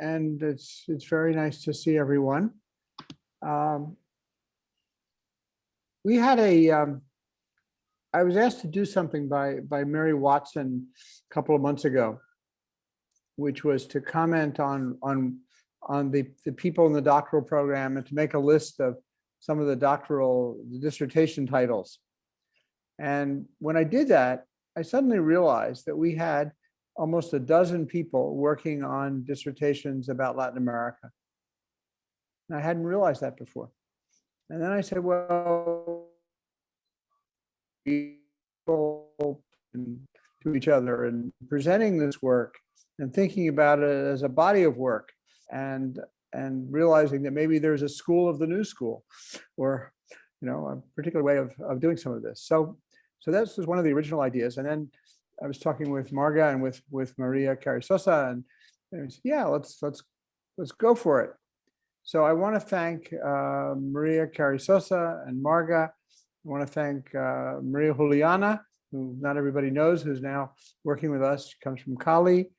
and it's very nice to see everyone. We had I was asked to do something by Mary Watson a couple of months ago, which was to comment on the people in the doctoral program and to make a list of some of the dissertation titles. And when I did that, I suddenly realized that we had almost a dozen people working on dissertations about Latin America. And I hadn't realized that before. And then I said, well, people to each other and presenting this work and thinking about it as a body of work and realizing that maybe there's a school of the new school, or a particular way of doing some of this. So this was one of the original ideas. And then I was talking with Marga and with Maria Sosa, and they said, yeah, let's go for it. So I want to thank Maria Sosa and Marga. I want to thank Maria Juliana, who not everybody knows, who's now working with us. She comes from Cali.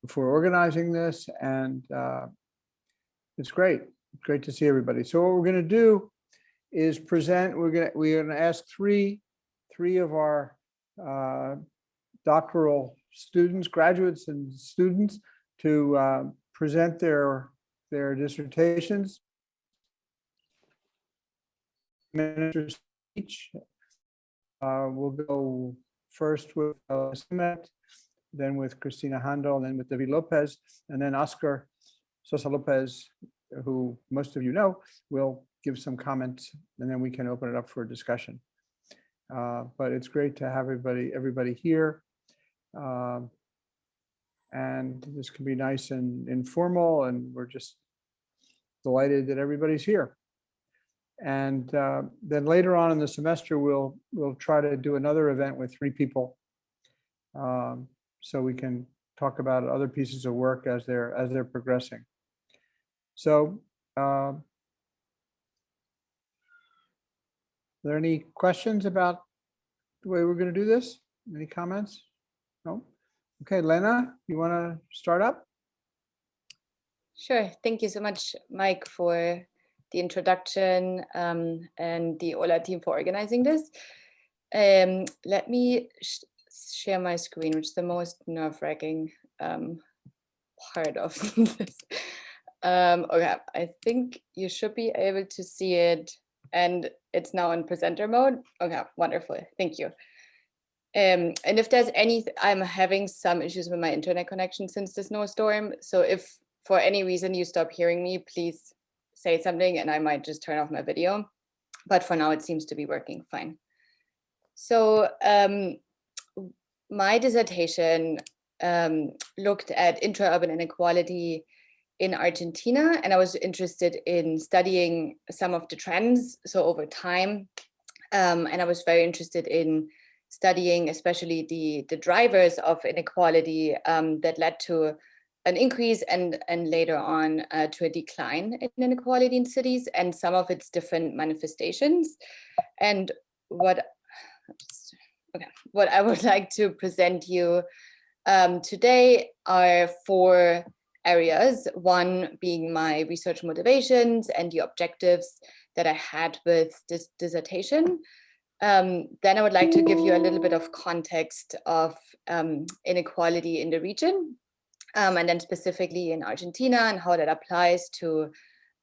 For organizing this, and it's great. It's great to see everybody. So what we're going to do is present. We're going to ask three of our doctoral students, graduates, and students to present their dissertations. Minutes each. We'll go first with Simet, then with Cristina Handal, then with David Lopez, and then Oscar Sosa Lopez, who most of you know, will give some comments, and then we can open it up for discussion. But it's great to have everybody here. And this can be nice and informal, and we're just delighted that everybody's here. And then later on in the semester, we'll try to do another event with 3 people, so we can talk about other pieces of work as they're progressing. So, are there any questions about the way we're going to do this? Any comments? No? Okay, Lena, you want to start up? Sure. Thank you so much, Mike, for the introduction and the OLA team for organizing this. Let me share my screen, which is the most nerve-wracking part of this. Okay, I think you should be able to see it, and it's now in presenter mode. Okay, wonderful. Thank you. And if there's I'm having some issues with my internet connection since the snowstorm. So if for any reason you stop hearing me, please say something and I might just turn off my video. But for now, it seems to be working fine. So my dissertation looked at intra-urban inequality in Argentina, and I was interested in studying some of the trends, so over time. And I was very interested in studying especially the drivers of inequality that led to an increase and later on to a decline in inequality in cities and some of its different manifestations. And what I would like to present you today are 4 areas, one being my research motivations and the objectives that I had with this dissertation. Then I would like to give you a little bit of context of inequality in the region, and then specifically in Argentina and how that applies to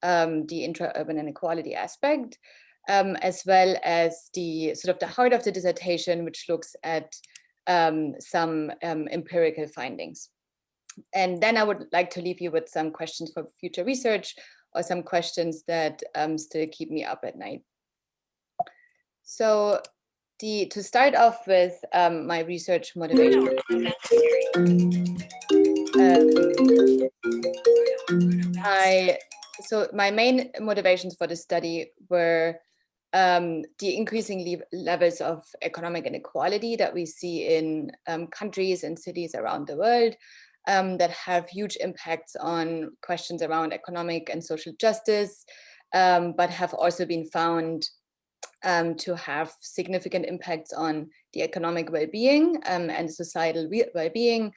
the intra-urban inequality aspect, as well as the sort of the heart of the dissertation, which looks at some empirical findings. And then I would like to leave you with some questions for future research or some questions that still keep me up at night. So to start off with my research motivation. So my main motivations for the study were the increasing levels of economic inequality that we see in countries and cities around the world that have huge impacts on questions around economic and social justice, but have also been found to have significant impacts on the economic well-being and societal well-being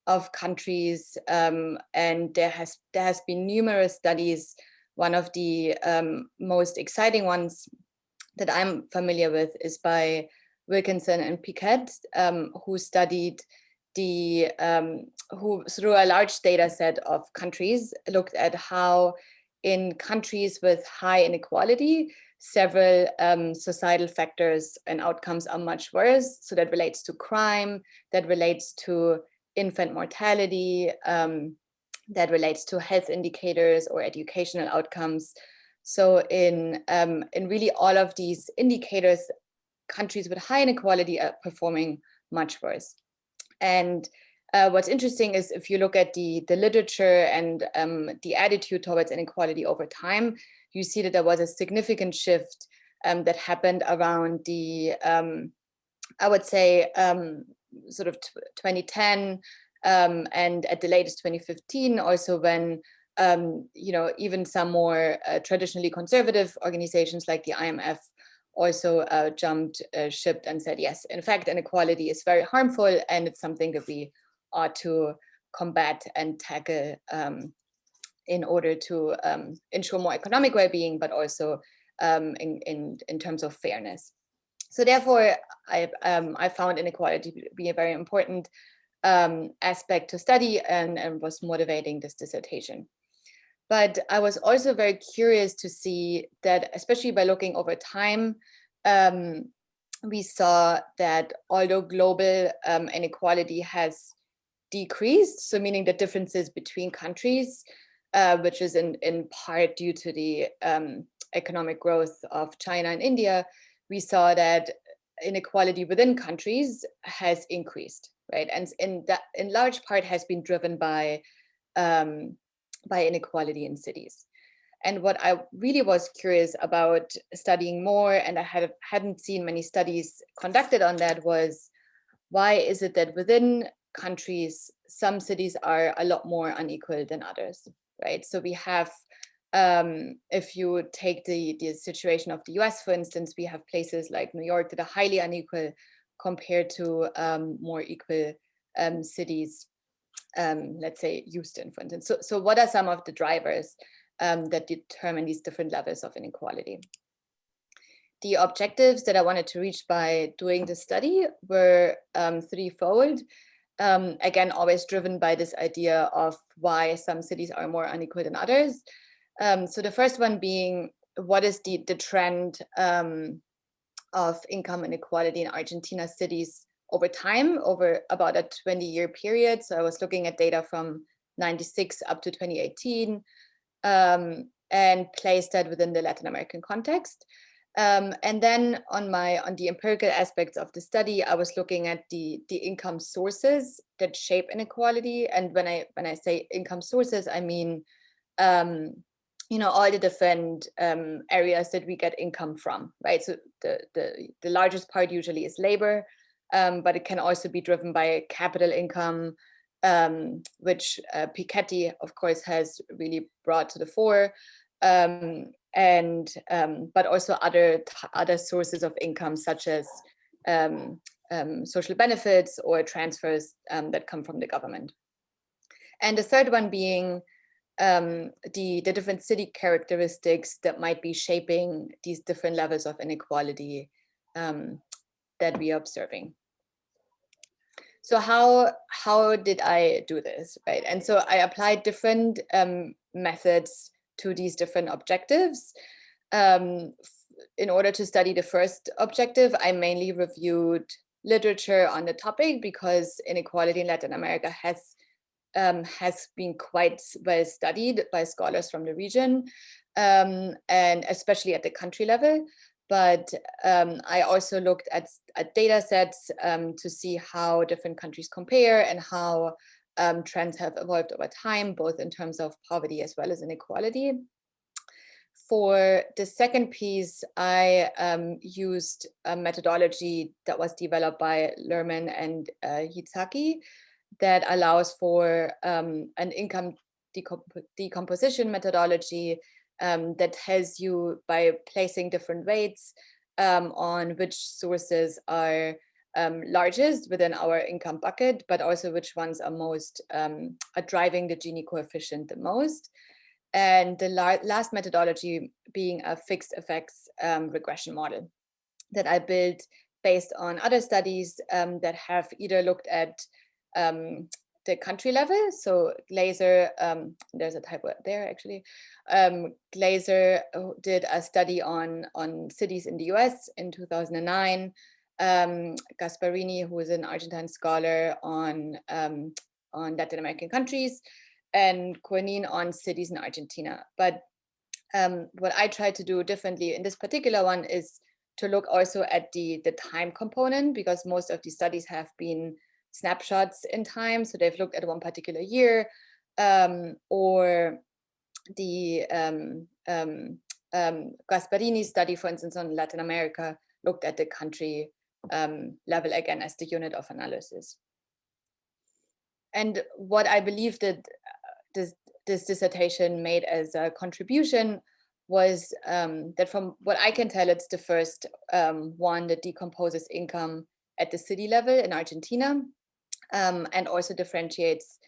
of countries. And there has been numerous studies. One of the most exciting ones that I'm familiar with is by Wilkinson and Piquet, who studied who through a large data set of countries looked at how in countries with high inequality, several societal factors and outcomes are much worse. So that relates to crime, that relates to infant mortality, that relates to health indicators or educational outcomes. So in really all of these indicators, countries with high inequality are performing much worse. And what's interesting is if you look at the literature and the attitude towards inequality over time, you see that there was a significant shift that happened around the, I would say, sort of 2010 and at the latest 2015, also when even some more traditionally conservative organizations like the IMF also jumped ship and said, yes, in fact, inequality is very harmful and it's something that we ought to combat and tackle in order to ensure more economic well-being, but also in terms of fairness. So therefore, I found inequality to be a very important aspect to study and was motivating this dissertation. But I was also very curious to see that, especially by looking over time, we saw that although global inequality has decreased, so meaning the differences between countries, which is in part due to the economic growth of China and India, we saw that inequality within countries has increased, right? And in large part has been driven by inequality in cities. And what I really was curious about studying more, and I hadn't seen many studies conducted on that, was why is it that within countries, some cities are a lot more unequal than others, right? So we have, if you take the situation of the US, for instance, we have places like New York that are highly unequal compared to more equal cities, let's say Houston, for instance. So what are some of the drivers that determine these different levels of inequality? The objectives that I wanted to reach by doing the study were threefold. Again, always driven by this idea of why some cities are more unequal than others. So the first one being, what is the trend of income inequality in Argentina cities over time, over about a 20-year period? So I was looking at data from 96 up to 2018 and placed that within the Latin American context. And then on the empirical aspects of the study, I was looking at the income sources that shape inequality. And when I say income sources, I mean all the different areas that we get income from, right? So the largest part usually is labor, but it can also be driven by capital income, which Piketty, of course, has really brought to the fore. But also other sources of income, such as social benefits or transfers that come from the government. And the third one being the different city characteristics that might be shaping these different levels of inequality that we are observing. So how did I do this, right? And so I applied different methods to these different objectives. In order to study the first objective, I mainly reviewed literature on the topic because inequality in Latin America has been quite well studied by scholars from the region, and especially at the country level. But I also looked at data sets to see how different countries compare and how trends have evolved over time, both in terms of poverty as well as inequality. For the second piece, I used a methodology that was developed by Lerman and Hitsaki that allows for an income decomposition methodology that tells you, by placing different weights, on which sources are largest within our income bucket, but also which ones are most are driving the Gini coefficient the most. And the last methodology being a fixed effects regression model that I built based on other studies that have either looked at the country level. So Glaser, there's a typo there actually. Glaser did a study on cities in the US in 2009. Gasparini, who is an Argentine scholar on Latin American countries, and Cohen on cities in Argentina. But what I try to do differently in this particular one is to look also at the time component, because most of these studies have been snapshots in time. So they've looked at one particular year, or the Gasparini study, for instance, on Latin America, looked at the country level again as the unit of analysis. And what I believe that this dissertation made as a contribution was that from what I can tell, it's the first one that decomposes income at the city level in Argentina, and also differentiates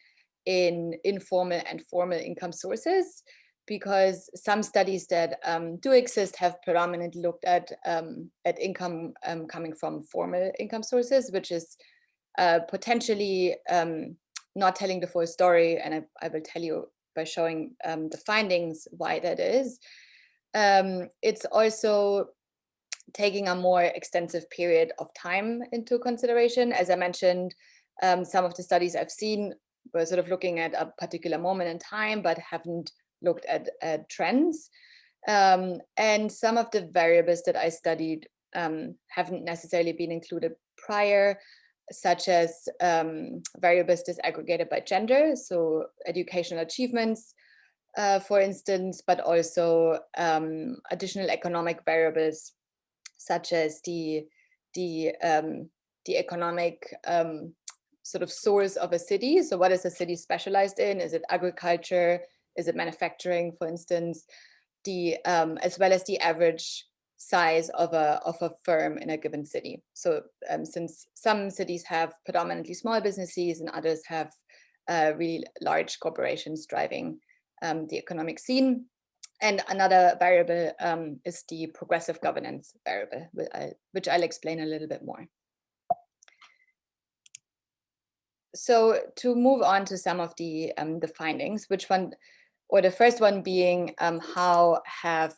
in informal and formal income sources, because some studies that do exist have predominantly looked at income coming from formal income sources, which is potentially not telling the full story. And I will tell you by showing the findings why that is. It's also taking a more extensive period of time into consideration. As I mentioned, some of the studies I've seen were sort of looking at a particular moment in time, but haven't looked at trends. And some of the variables that I studied haven't necessarily been included prior, such as variables disaggregated by gender, so educational achievements, for instance, but also additional economic variables, such as the economic sort of source of a city. So what is a city specialized in? Is it agriculture? Is it manufacturing, for instance? As well as the average size of a firm in a given city. So since some cities have predominantly small businesses and others have really large corporations driving the economic scene. And another variable is the progressive governance variable, which I'll explain a little bit more. So to move on to some of the findings, which one, or the first one being how have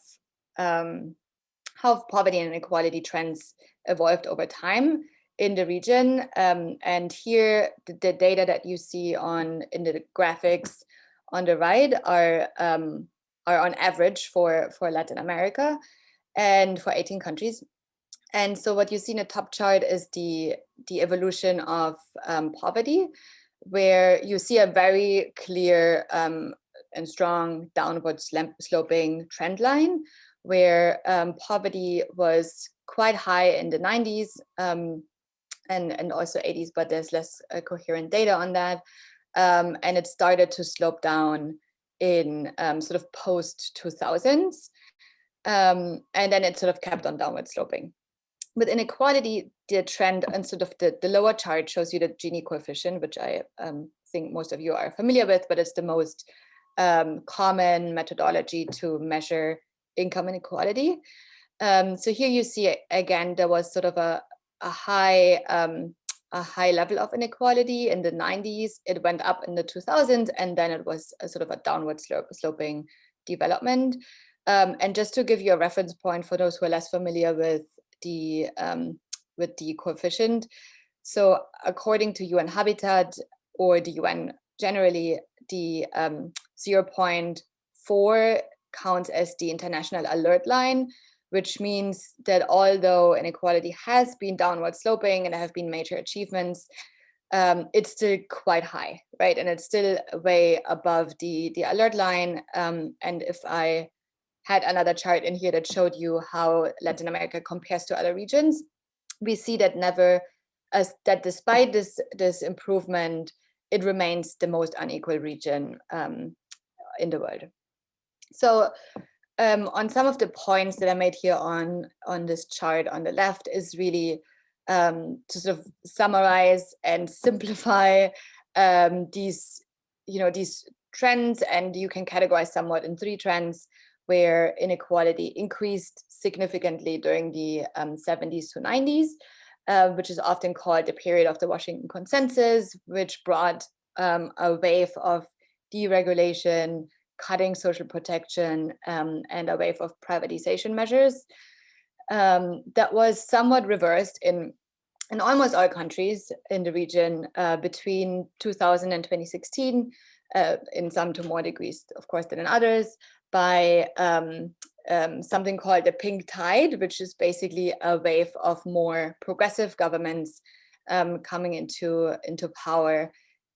poverty and inequality trends evolved over time in the region. And here, the data that you see in the graphics on the right are on average for Latin America and for 18 countries. And so what you see in the top chart is the evolution of poverty, where you see a very clear and strong downward sloping trend line, where poverty was quite high in the 90s and also 80s, but there's less coherent data on that. And it started to slope down in sort of post 2000s. And then it sort of kept on downward sloping. With inequality, the trend and sort of the lower chart shows you the Gini coefficient, which I think most of you are familiar with, but it's the most common methodology to measure income inequality. So here you see, again, there was sort of a high level of inequality in the 90s. It went up in the 2000s, and then it was a sort of a downward sloping development. And just to give you a reference point for those who are less familiar with the coefficient. So according to UN Habitat or the UN generally, the 0.4 counts as the international alert line, which means that although inequality has been downward sloping and there have been major achievements, it's still quite high, right? And it's still way above the alert line. And if I had another chart in here that showed you how Latin America compares to other regions, we see that that despite this improvement, it remains the most unequal region in the world. So on some of the points that I made here on this chart on the left is really to sort of summarize and simplify these trends, and you can categorize somewhat in 3 trends where inequality increased significantly during the 70s to 90s, which is often called the period of the Washington Consensus, which brought a wave of deregulation, cutting social protection, and a wave of privatization measures that was somewhat reversed in almost all countries in the region between 2000 and 2016, in some to more degrees, of course, than in others, by something called the pink tide, which is basically a wave of more progressive governments coming into power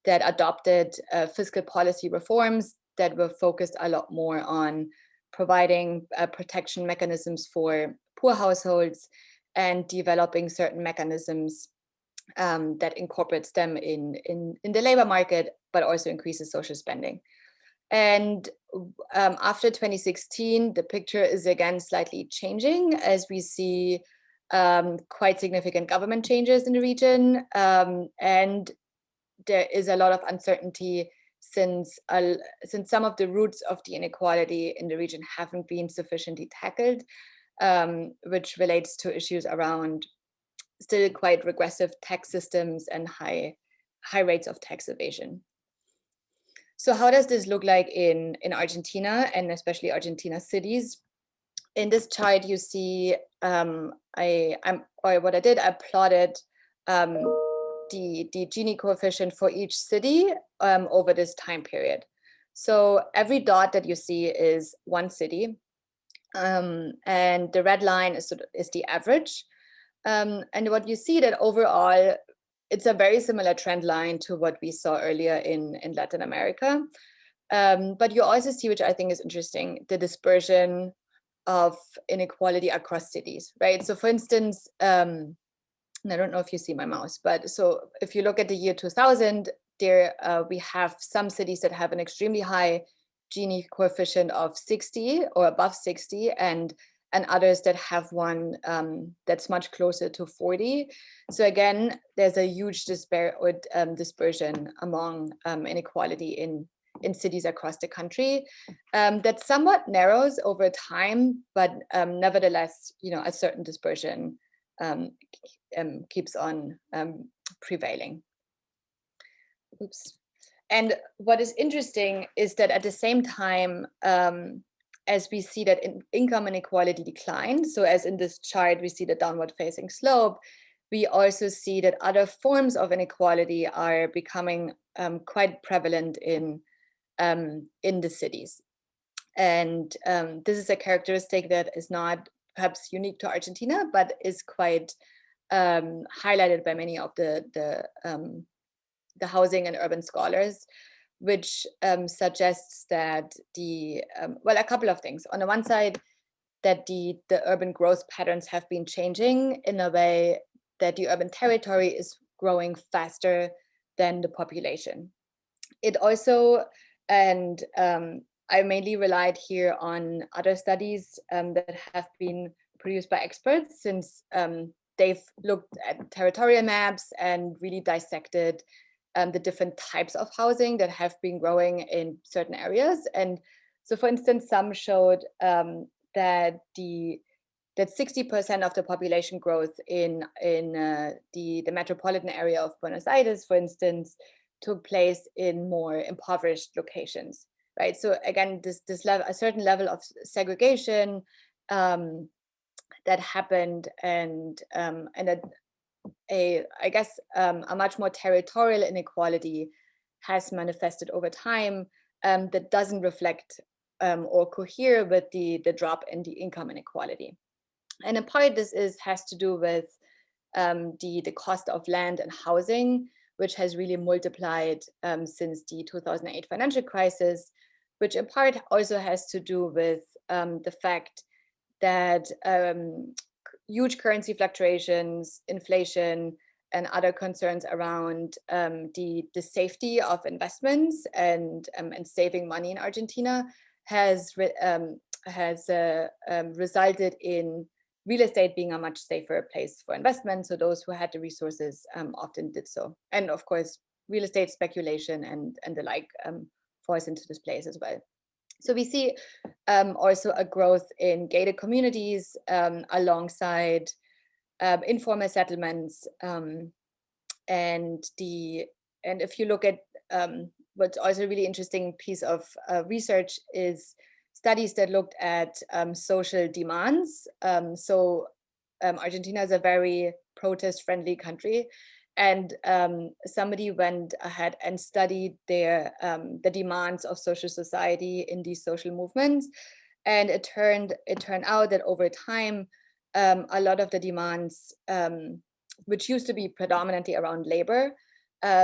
that adopted fiscal policy reforms that were focused a lot more on providing protection mechanisms for poor households and developing certain mechanisms that incorporates them in the labor market, but also increases social spending. And after 2016, the picture is again slightly changing as we see quite significant government changes in the region. And there is a lot of uncertainty since some of the roots of the inequality in the region haven't been sufficiently tackled, which relates to issues around still quite regressive tax systems and high rates of tax evasion. So how does this look like in Argentina, and especially Argentina cities? In this chart, you see what I did, I plotted the Gini coefficient for each city over this time period. So every dot that you see is one city, and the red line is the average. And what you see that overall, it's a very similar trend line to what we saw earlier in Latin America. But you also see, which I think is interesting, the dispersion of inequality across cities, right? So for instance, and I don't know if you see my mouse, but so if you look at the year 2000, there we have some cities that have an extremely high Gini coefficient of 60 or above 60, and others that have one that's much closer to 40. So again, there's a huge dispersion among inequality in cities across the country that somewhat narrows over time, but nevertheless, a certain dispersion keeps on prevailing. Oops. And what is interesting is that at the same time, as we see that income inequality declined, so as in this chart, we see the downward facing slope, we also see that other forms of inequality are becoming quite prevalent in the cities. And this is a characteristic that is not perhaps unique to Argentina, but is quite highlighted by many of the housing and urban scholars, which suggests that a couple of things. On the one side, that the urban growth patterns have been changing in a way that the urban territory is growing faster than the population. It also, and I mainly relied here on other studies that have been produced by experts, since they've looked at territorial maps and really dissected the different types of housing that have been growing in certain areas. And so, for instance, some showed that 60% of the population growth in the metropolitan area of Buenos Aires, for instance, took place in more impoverished locations, right? So again, this level, a certain level of segregation that happened, and a much more territorial inequality has manifested over time that doesn't reflect or cohere with the drop in the income inequality. And in part, this has to do with the cost of land and housing, which has really multiplied since the 2008 financial crisis, which in part also has to do with the fact that huge currency fluctuations, inflation, and other concerns around the safety of investments and saving money in Argentina has resulted in real estate being a much safer place for investment. So those who had the resources often did so. And of course, real estate speculation and the like falls into this place as well. So we see also a growth in gated communities alongside informal settlements. And if you look at what's also a really interesting piece of research is studies that looked at social demands. Argentina is a very protest-friendly country, and somebody went ahead and studied the demands of social society in these social movements, and it turned out that over time, a lot of the demands, which used to be predominantly around labor,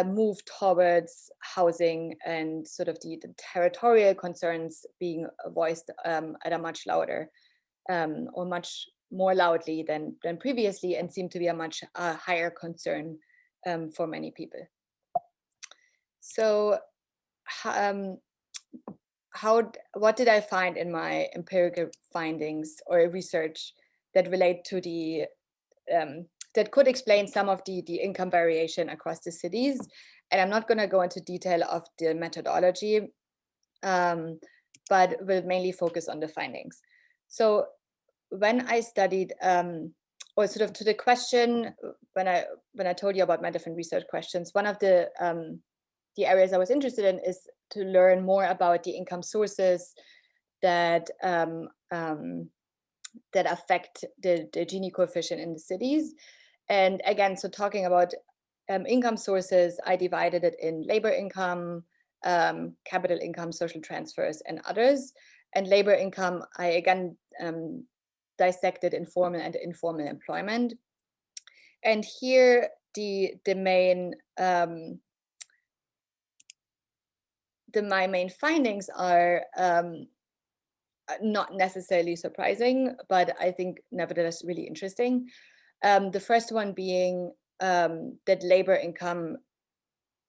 moved towards housing and sort of the territorial concerns being voiced at a much louder or much more loudly than previously, and seemed to be a much higher concern for many people. So what did I find in my empirical findings or research that relate to the that could explain some of the income variation across the cities? And I'm not going to go into detail of the methodology, but will mainly focus on the findings. So when I studied, or sort of to the question, when I told you about my different research questions, one of the areas I was interested in is to learn more about the income sources that that affect the Gini coefficient in the cities. And again, so talking about income sources, I divided it in labor income, capital income, social transfers, and others. And labor income, I again dissected informal and informal employment. And here my main findings are not necessarily surprising, but I think nevertheless really interesting. The first one being that labor income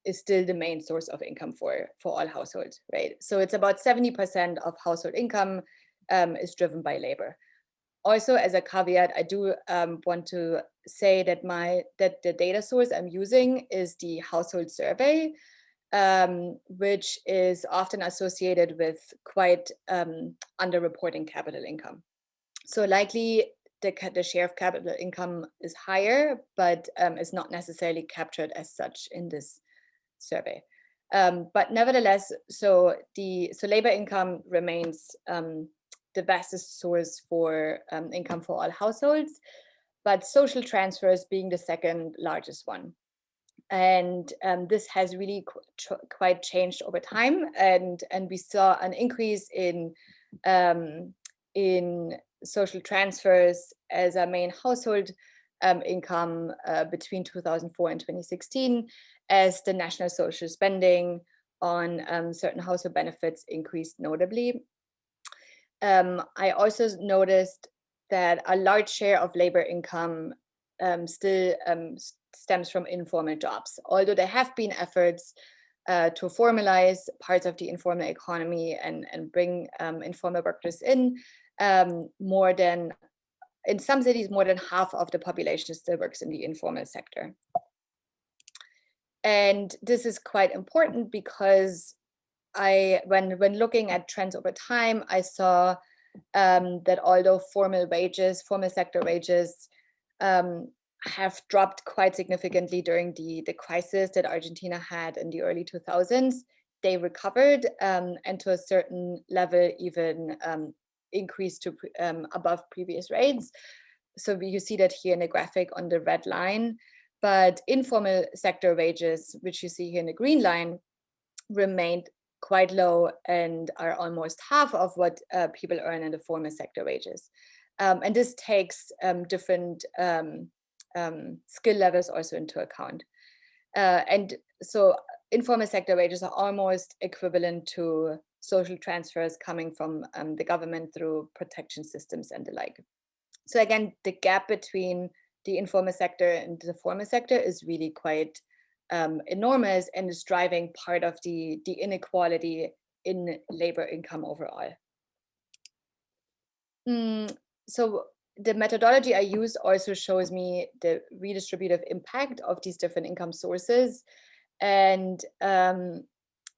is still the main source of income for all households, right? So it's about 70% of household income is driven by labor. Also, as a caveat, I do want to say that the data source I'm using is the household survey, which is often associated with quite underreporting capital income. So likely the share of capital income is higher, but is not necessarily captured as such in this survey. But nevertheless, so labor income remains the vastest source for income for all households, but social transfers being the second largest one. And this has really quite changed over time, and we saw an increase in social transfers as a main household income between 2004 and 2016, as the national social spending on certain household benefits increased notably. I also noticed that a large share of labor income still stems from informal jobs, although there have been efforts to formalize parts of the informal economy and bring informal workers in. In some cities, more than half of the population still works in the informal sector. And this is quite important because when looking at trends over time, I saw that although formal sector wages have dropped quite significantly during the crisis that Argentina had in the early 2000s, they recovered and to a certain level even increased to above previous rates. So you see that here in the graphic on the red line, but informal sector wages, which you see here in the green line, remained quite low and are almost half of what people earn in the formal sector wages. And this takes different skill levels also into account. And so informal sector wages are almost equivalent to social transfers coming from the government through protection systems and the like. So again, the gap between the informal sector and the formal sector is really quite enormous, and is driving part of the inequality in labor income overall. So the methodology I used also shows me the redistributive impact of these different income sources, and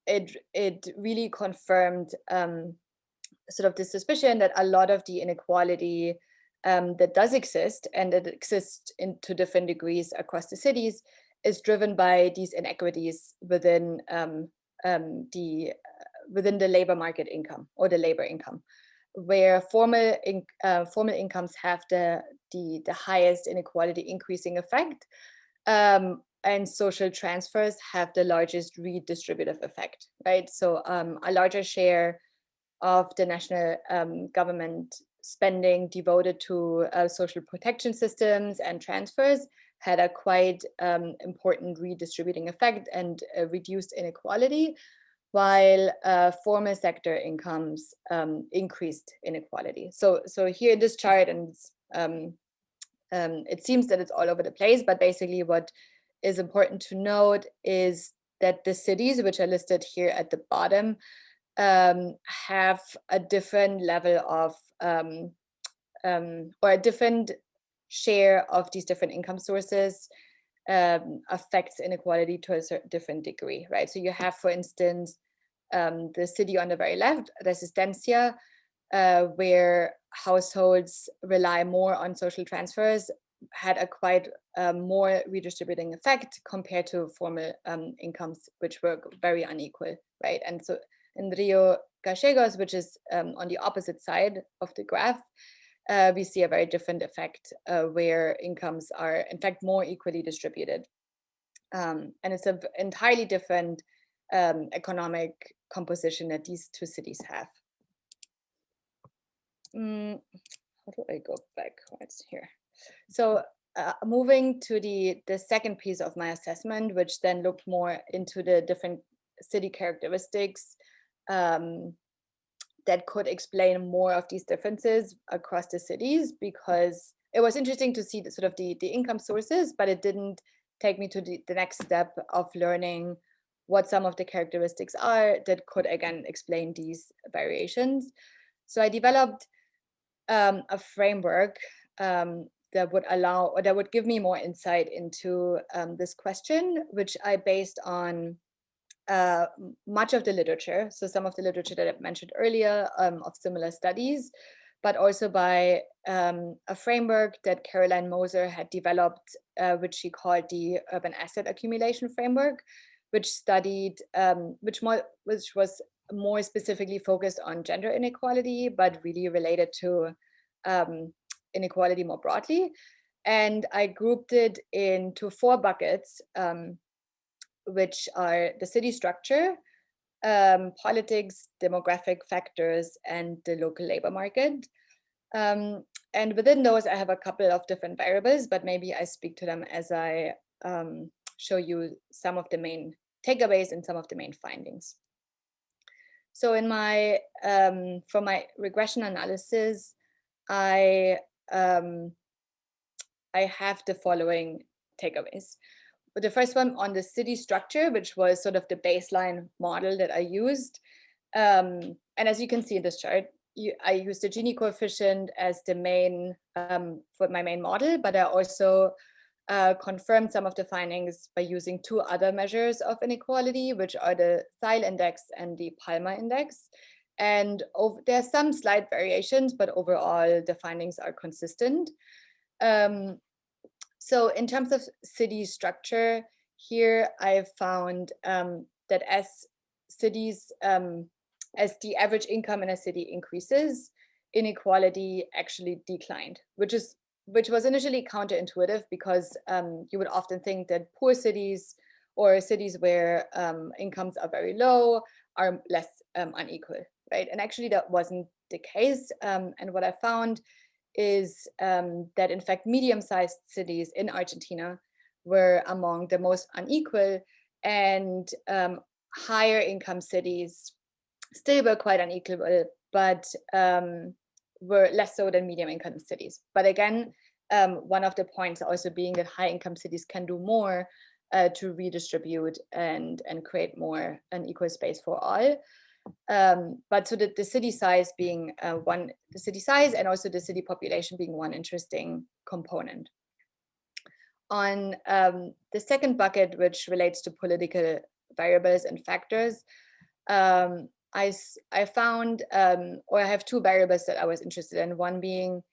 it really confirmed sort of this suspicion that a lot of the inequality that does exist, and that exists to different degrees across the cities, is driven by these inequities within within the labor market income, or the labor income, where formal incomes have the highest inequality increasing effect, and social transfers have the largest redistributive effect, right? So a larger share of the national government spending devoted to social protection systems and transfers had a quite important redistributing effect and reduced inequality, while formal sector incomes increased inequality. So here in this chart, and it seems that it's all over the place, but basically what is important to note is that the cities, which are listed here at the bottom, have a different level of or a different share of these different income sources affects inequality to a certain different degree, right? So you have, for instance, the city on the very left, Resistencia, where households rely more on social transfers, had a quite more redistributing effect compared to formal incomes, which were very unequal, right? And so in Rio Gallegos, which is on the opposite side of the graph, we see a very different effect where incomes are in fact more equally distributed. And it's an entirely different economic composition that these two cities have. How do I go backwards here? So moving to the second piece of my assessment, which then looked more into the different city characteristics that could explain more of these differences across the cities, because it was interesting to see the sort of the income sources, but it didn't take me to the next step of learning what some of the characteristics are that could again explain these variations. So I developed a framework that would allow, or that would give me more insight into this question, which I based on much of the literature. So some of the literature that I mentioned earlier of similar studies, but also by a framework that Caroline Moser had developed, which she called the Urban Asset Accumulation Framework, which studied, which was more specifically focused on gender inequality, but really related to inequality more broadly. And I grouped it into 4 buckets, which are the city structure, politics, demographic factors, and the local labor market. And within those, I have a couple of different variables, but maybe I speak to them as I show you some of the main takeaways and some of the main findings. So in my, for my regression analysis, I have the following takeaways. But the first one on the city structure, which was sort of the baseline model that I used. And as you can see in this chart, I used the Gini coefficient as the main, for my main model, but I also confirmed some of the findings by using 2 other measures of inequality, which are the Thiel index and the Palmer index. And there are some slight variations, but overall the findings are consistent. So in terms of city structure, here I found that as cities, as the average income in a city increases, inequality actually declined, which was initially counterintuitive, because you would often think that poor cities or cities where incomes are very low are less unequal, right? And actually that wasn't the case. And what I found is that in fact medium-sized cities in Argentina were among the most unequal, and higher income cities still were quite unequal, but were less so than medium income cities. But again, one of the points also being that high income cities can do more to redistribute and create more an equal space for all. But so the city size being the city size and also the city population being one interesting component. On the second bucket, which relates to political variables and factors, I found, or I have two variables that I was interested in, one being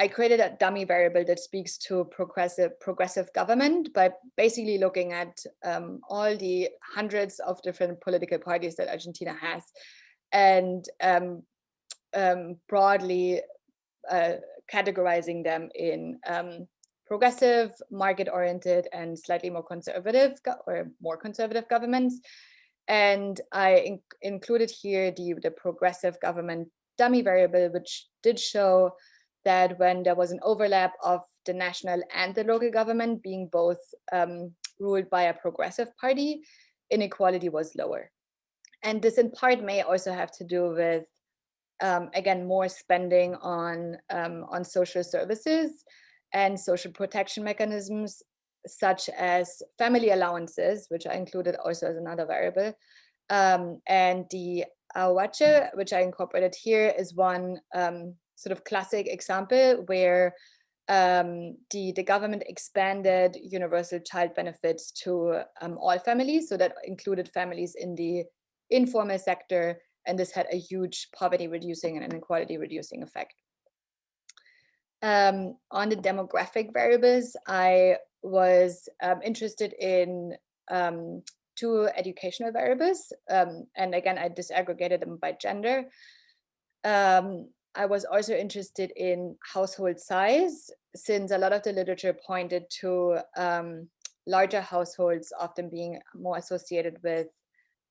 I created a dummy variable that speaks to progressive government by basically looking at all the hundreds of different political parties that Argentina has, and broadly categorizing them in progressive, market-oriented, and slightly more conservative governments. And I included here the progressive government dummy variable, which did show that when there was an overlap of the national and the local government being both ruled by a progressive party, inequality was lower. And this in part may also have to do with, again, more spending on social services and social protection mechanisms, such as family allowances, which I included also as another variable. And the ahuache, which I incorporated here, is one sort of classic example where the government expanded universal child benefits to all families. So that included families in the informal sector, and this had a huge poverty reducing and inequality reducing effect. On the demographic variables, I was interested in two educational variables. And again, I disaggregated them by gender. I was also interested in household size, since a lot of the literature pointed to larger households often being more associated with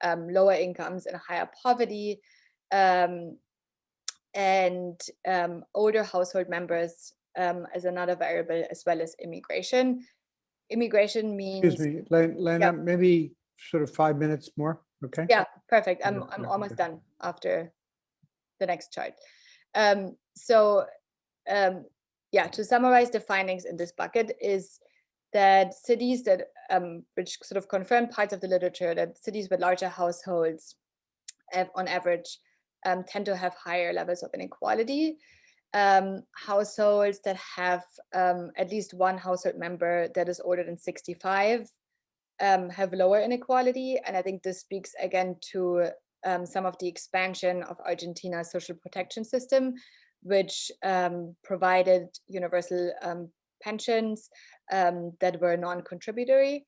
lower incomes and higher poverty, and older household members as another variable, as well as immigration. Immigration means— Excuse me, Lena, maybe sort of 5 minutes more, okay? Yeah, perfect. I'm almost done after the next chart. Yeah, to summarize the findings in this bucket is that cities that, which sort of confirm parts of the literature, that cities with larger households have, on average, tend to have higher levels of inequality. Households that have at least one household member that is older than 65 have lower inequality. And I think this speaks again to some of the expansion of Argentina's social protection system, which provided universal pensions that were non-contributory.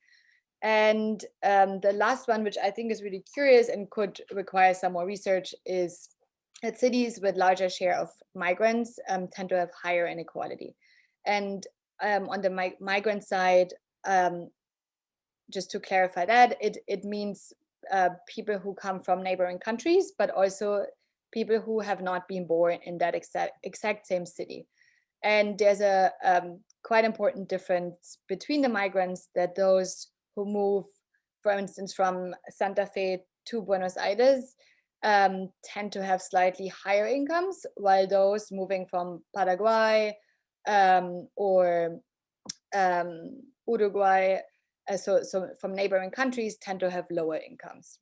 And the last one, which I think is really curious and could require some more research, is that cities with larger share of migrants tend to have higher inequality. And on the migrant side, just to clarify that, it means people who come from neighboring countries, but also people who have not been born in that exact same city. And there's a quite important difference between the migrants, that those who move, for instance, from Santa Fe to Buenos Aires tend to have slightly higher incomes, while those moving from Paraguay or Uruguay, so from neighboring countries, tend to have lower incomes.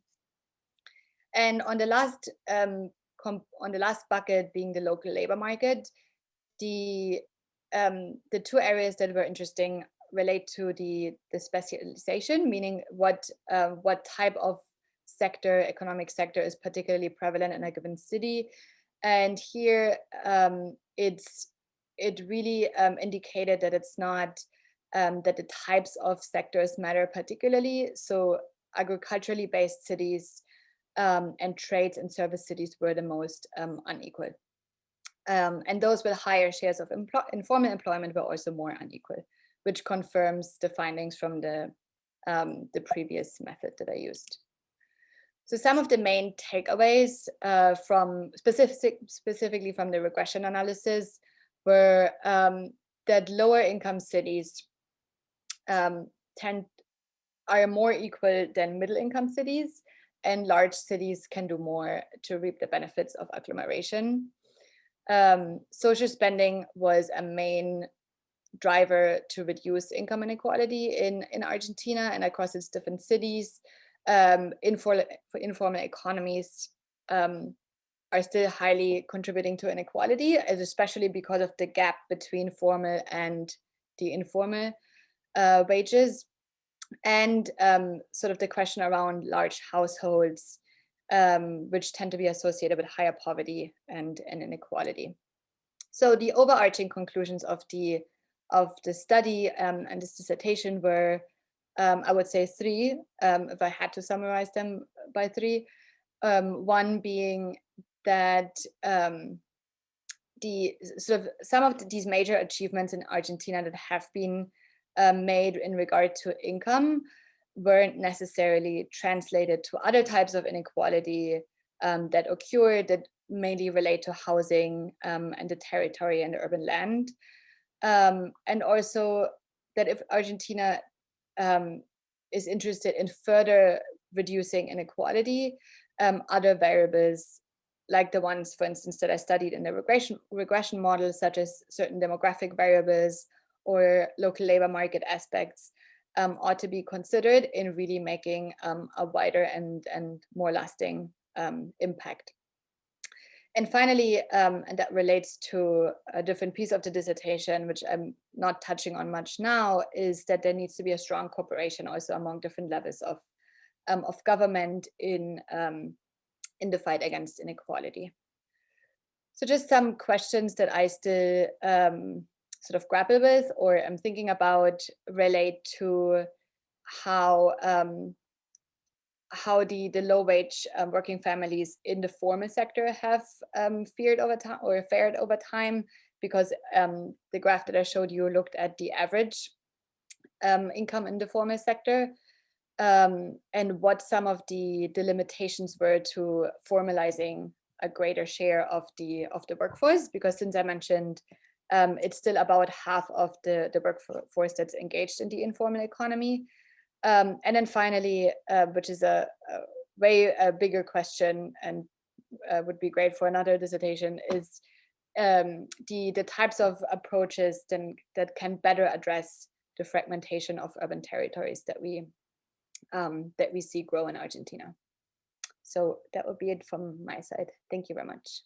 And on the last bucket, being the local labor market, the two areas that were interesting relate to the specialization, meaning what type of sector, economic sector, is particularly prevalent in a given city. And here it really indicated that it's not that the types of sectors matter particularly. So agriculturally based cities and trades and service cities were the most unequal. And those with higher shares of informal employment were also more unequal, which confirms the findings from the previous method that I used. So some of the main takeaways from specifically from the regression analysis were that lower income cities are more equal than middle income cities, and large cities can do more to reap the benefits of agglomeration. Social spending was a main driver to reduce income inequality in Argentina and across its different cities. informal economies are still highly contributing to inequality, especially because of the gap between formal and the informal wages, and sort of the question around large households, which tend to be associated with higher poverty and inequality. So the overarching conclusions of the study and this dissertation were, I would say, three, if I had to summarize them by three. One being that the sort of some of these major achievements in Argentina that have been made in regard to income weren't necessarily translated to other types of inequality that occur, that mainly relate to housing and the territory and the urban land. And also that if Argentina is interested in further reducing inequality, other variables, like the ones, for instance, that I studied in the regression model, such as certain demographic variables or local labor market aspects, ought to be considered in really making a wider and more lasting impact. And finally, and that relates to a different piece of the dissertation, which I'm not touching on much now, is that there needs to be a strong cooperation also among different levels of government in the fight against inequality. So just some questions that I still sort of grapple with or I'm thinking about relate to how the low wage working families in the formal sector have fared over time, because the graph that I showed you looked at the average income in the formal sector. And what some of the limitations were to formalizing a greater share of the workforce, because since I mentioned it's still about half of the workforce that's engaged in the informal economy. And then finally, which is a way bigger question and would be great for another dissertation, is the types of approaches that can better address the fragmentation of urban territories that we see grow in Argentina. So that would be it from my side. Thank you very much.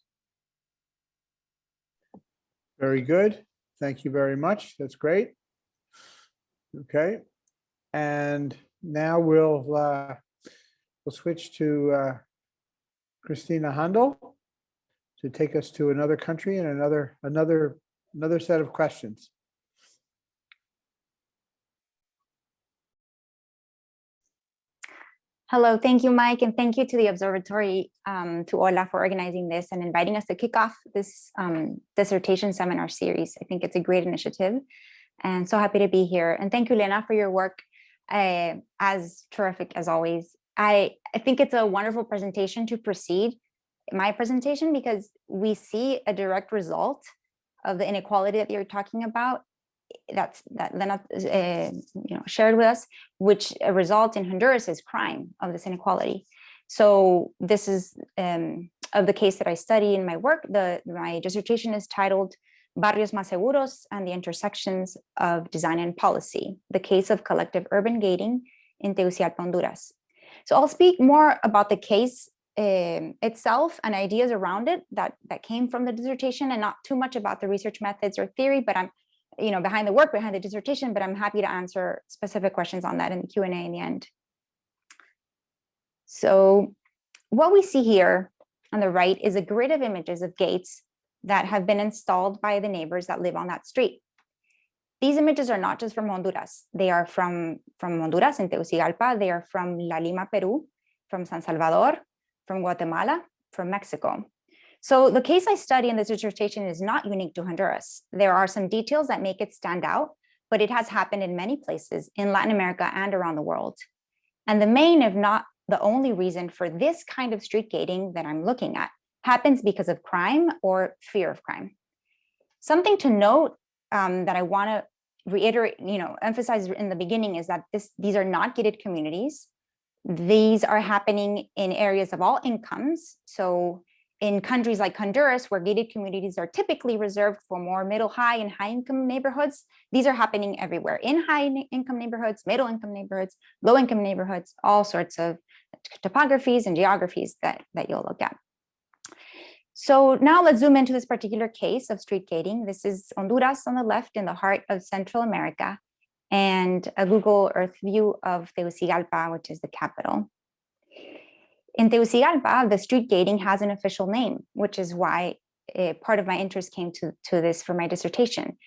Very good. Thank you very much. That's great. Okay. And now we'll switch to Cristina Handal to take us to another country and another set of questions. Hello, thank you, Mike, and thank you to the Observatory, to Ola, for organizing this and inviting us to kick off this dissertation seminar series. I think it's a great initiative, and so happy to be here. And thank you, Lena, for your work, as terrific as always. I think it's a wonderful presentation to precede my presentation, because we see a direct result of the inequality that you're talking about, that Lena shared with us, which result in Honduras' crime of this inequality. So this is of the case that I study in my work. My dissertation is titled Barrios más Seguros and the Intersections of Design and Policy, the Case of Collective Urban Gating in Tegucigalpa, Honduras. So I'll speak more about the case itself and ideas around it that came from the dissertation, and not too much about the research methods or theory, but I'm behind the dissertation, but I'm happy to answer specific questions on that in the Q&A in the end. So what we see here on the right is a grid of images of gates that have been installed by the neighbors that live on that street. These images are not just from Honduras. They are from Honduras in Tegucigalpa. They are from La Lima, Peru, from San Salvador, from Guatemala, from Mexico. So the case I study in this dissertation is not unique to Honduras. There are some details that make it stand out, but it has happened in many places in Latin America and around the world. And the main, if not the only reason for this kind of street gating that I'm looking at happens because of crime or fear of crime. Something to note that I want to reiterate, emphasize in the beginning is that these are not gated communities. These are happening in areas of all incomes. So in countries like Honduras, where gated communities are typically reserved for more middle, high, and high income neighborhoods, these are happening everywhere, in high income neighborhoods, middle income neighborhoods, low income neighborhoods, all sorts of topographies and geographies that you'll look at. So now let's zoom into this particular case of street gating. This is Honduras on the left, in the heart of Central America, and a Google Earth view of Tegucigalpa, which is the capital. In Tegucigalpa, the street gating has an official name, which is why part of my interest came to this for my dissertation.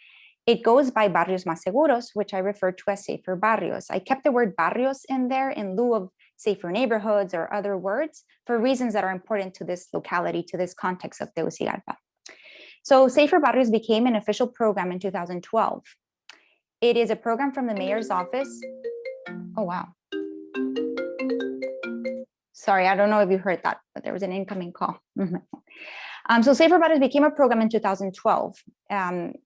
It goes by Barrios más Seguros, which I refer to as safer barrios. I kept the word barrios in there in lieu of safer neighborhoods or other words for reasons that are important to this locality, to this context of Tegucigalpa. So Safer Barrios became an official program in 2012. It is a program from the mayor's office. Oh, wow. Sorry, I don't know if you heard that, but there was an incoming call. So Safer Barrios became a program in 2012.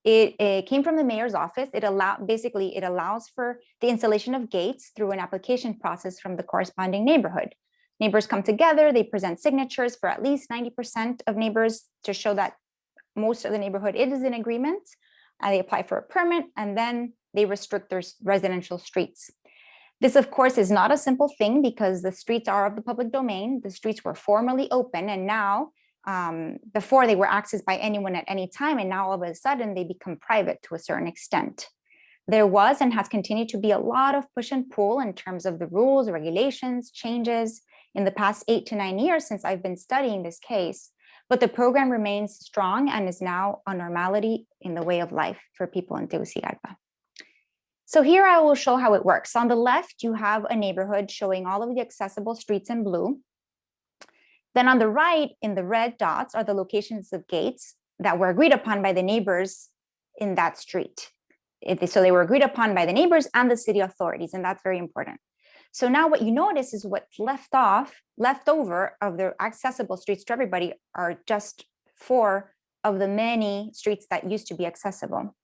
It came from the mayor's office. It allows for the installation of gates through an application process from the corresponding neighborhood. Neighbors come together, they present signatures for at least 90% of neighbors to show that most of the neighborhood is in agreement. They apply for a permit, and then they restrict their residential streets. This, of course, is not a simple thing because the streets are of the public domain. The streets were formerly open, and now, before they were accessed by anyone at any time, and now all of a sudden they become private to a certain extent. There was and has continued to be a lot of push and pull in terms of the rules, regulations, changes in the past 8 to 9 years since I've been studying this case. But the program remains strong and is now a normality in the way of life for people in Tegucigalpa. So here I will show how it works. On the left, you have a neighborhood showing all of the accessible streets in blue. Then on the right, in the red dots, are the locations of gates that were agreed upon by the neighbors in that street. So they were agreed upon by the neighbors and the city authorities, and that's very important. So now what you notice is what's left over of the accessible streets to everybody are just 4 of the many streets that used to be accessible.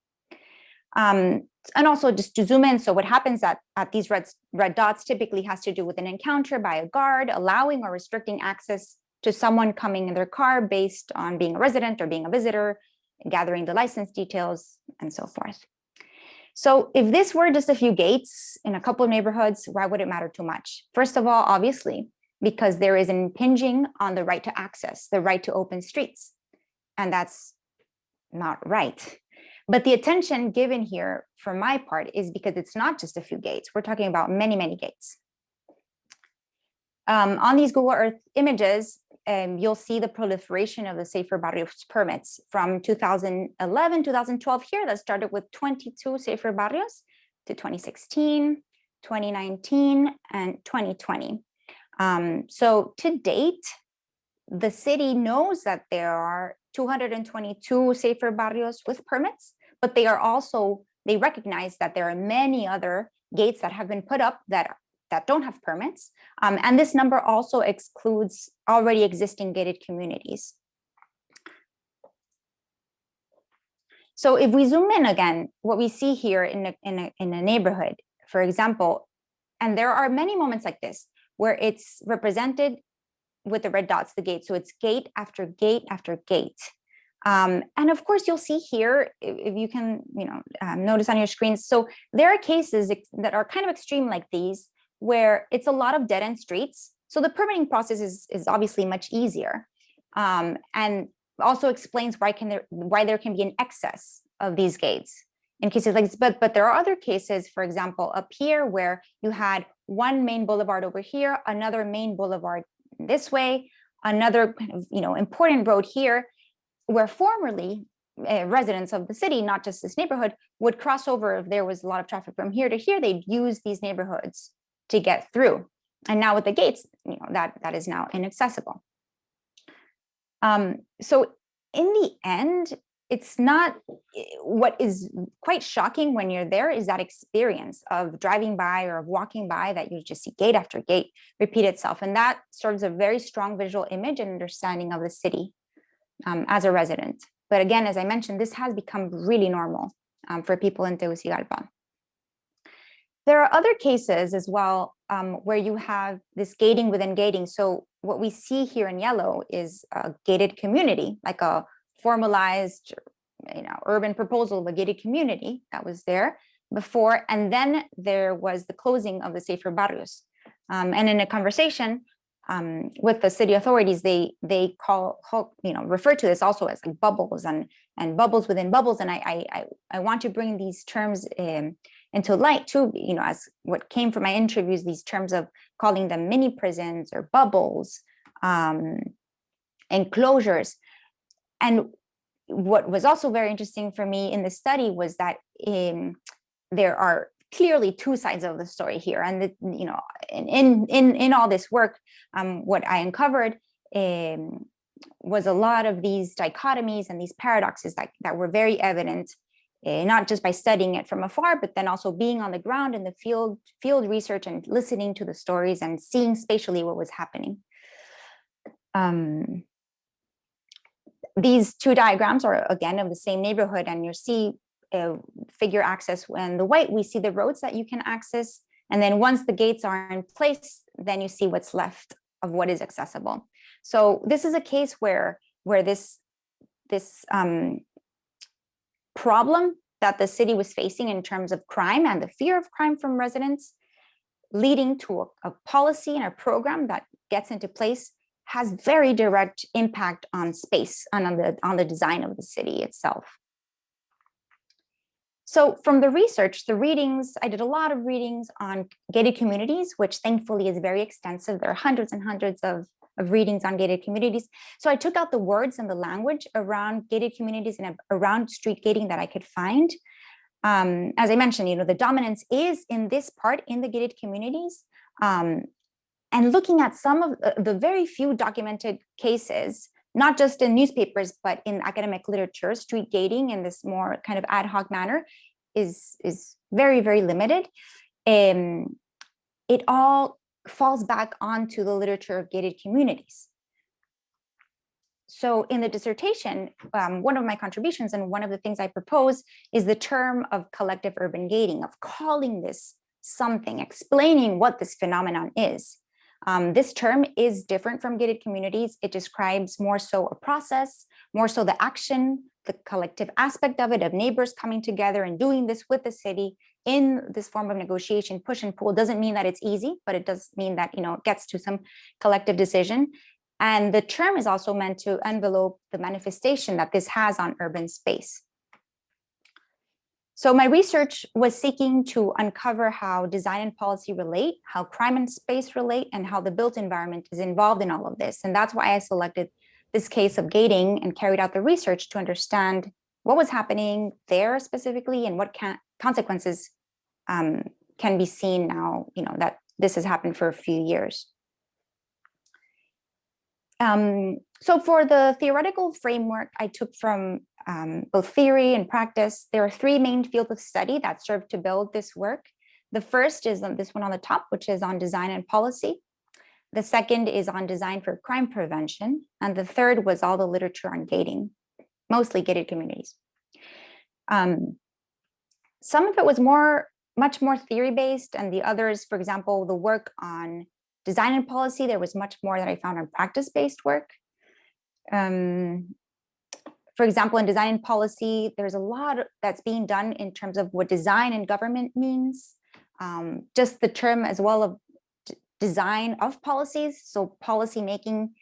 And also just to zoom in, so what happens at these red dots typically has to do with an encounter by a guard allowing or restricting access to someone coming in their car based on being a resident or being a visitor, gathering the license details, and so forth. So if this were just a few gates in a couple of neighborhoods, why would it matter too much? First of all, obviously, because there is an impinging on the right to access, the right to open streets, and that's not right. But the attention given here, for my part, is because it's not just a few gates. We're talking about many, many gates. On these Google Earth images, you'll see the proliferation of the Safer Barrios permits from 2011, 2012 here, that started with 22 Safer Barrios to 2016, 2019, and 2020. So to date, the city knows that there are 222 Safer Barrios with permits, but they recognize that there are many other gates that have been put up that don't have permits. And this number also excludes already existing gated communities. So if we zoom in again, what we see here in a neighborhood, for example, and there are many moments like this where it's represented with the red dots, the gate. So it's gate after gate after gate. And of course, you'll see here, if you can notice on your screens, so there are cases that are kind of extreme like these, where it's a lot of dead-end streets. So the permitting process is obviously much easier, and also explains why there can be an excess of these gates in cases like this. But there are other cases, for example, up here, where you had one main boulevard over here, another main boulevard this way, another kind of important road here, where formerly residents of the city, not just this neighborhood, would cross over if there was a lot of traffic from here to here. They'd use these neighborhoods to get through. And now with the gates, that is now inaccessible. So in the end, it's not, what is quite shocking when you're there is that experience of driving by or of walking by, that you just see gate after gate repeat itself. And that serves a very strong visual image and understanding of the city as a resident. But again, as I mentioned, this has become really normal for people in Tegucigalpa. There are other cases as well where you have this gating within gating. So what we see here in yellow is a gated community, like a formalized, urban proposal of a gated community that was there before, and then there was the closing of the safer barrios. And in a conversation with the city authorities, they refer to this also as like bubbles and bubbles within bubbles. And I want to bring these terms into light too, as what came from my interviews, these terms of calling them mini prisons or bubbles, enclosures. And what was also very interesting for me in the study was that there are clearly two sides of the story here, and in all this work, what I uncovered was a lot of these dichotomies and these paradoxes that were very evident, not just by studying it from afar, but then also being on the ground in the field research and listening to the stories and seeing spatially what was happening. These two diagrams are again of the same neighborhood, and you see figure access when the white, we see the roads that you can access. And then once the gates are in place, then you see what's left of what is accessible. So this is a case where this problem that the city was facing in terms of crime and the fear of crime from residents, leading to a policy and a program that gets into place, has very direct impact on space and on the design of the city itself. So from the research, the readings, I did a lot of readings on gated communities, which thankfully is very extensive. There are hundreds and hundreds of readings on gated communities. So I took out the words and the language around gated communities and around street gating that I could find. As I mentioned, the dominance is in this part in the gated communities. And looking at some of the very few documented cases, not just in newspapers, but in academic literature, street gating in this more kind of ad hoc manner is very, very limited. It all falls back onto the literature of gated communities. So in the dissertation, one of my contributions and one of the things I propose is the term of collective urban gating, of calling this something, explaining what this phenomenon is. This term is different from gated communities. It describes more so a process, more so the action, the collective aspect of it, of neighbors coming together and doing this with the city in this form of negotiation, push and pull. Doesn't mean that it's easy, but it does mean that, it gets to some collective decision. And the term is also meant to envelope the manifestation that this has on urban space. So my research was seeking to uncover how design and policy relate, how crime and space relate, and how the built environment is involved in all of this. And that's why I selected this case of gating and carried out the research to understand what was happening there specifically and what consequences can be seen now, that this has happened for a few years. So for the theoretical framework I took from both theory and practice, there are three main fields of study that serve to build this work. The first is this one on the top, which is on design and policy. The second is on design for crime prevention. And the third was all the literature on gating, mostly gated communities. Some of it was much more theory-based, and the others, for example, the work on design and policy, there was much more that I found on practice-based work. For example, in design and policy, there's a lot that's being done in terms of what design and government means, just the term as well of design of policies. So policy making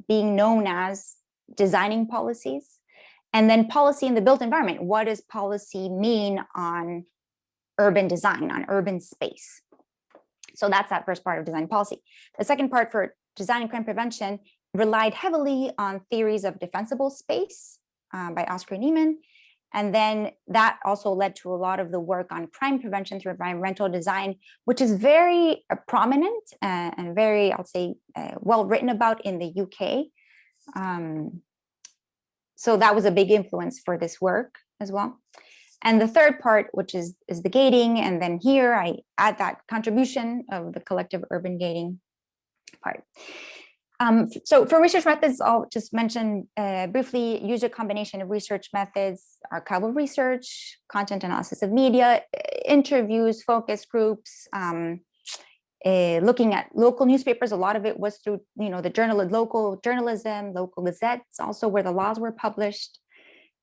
being known as designing policies. And then policy in the built environment. What does policy mean on urban design, on urban space? So that's that first part of design policy. The second part for design and crime prevention relied heavily on theories of defensible space by Oscar Niemann. And then that also led to a lot of the work on crime prevention through environmental design, which is very prominent and very, I'll say, well written about in the UK. So that was a big influence for this work as well. And the third part, which is the gating, and then here I add that contribution of the collective urban gating part. So for research methods, I'll just mention briefly, use a combination of research methods, archival research, content analysis of media, interviews, focus groups, looking at local newspapers. A lot of it was through, the local journalism, local gazettes, also where the laws were published.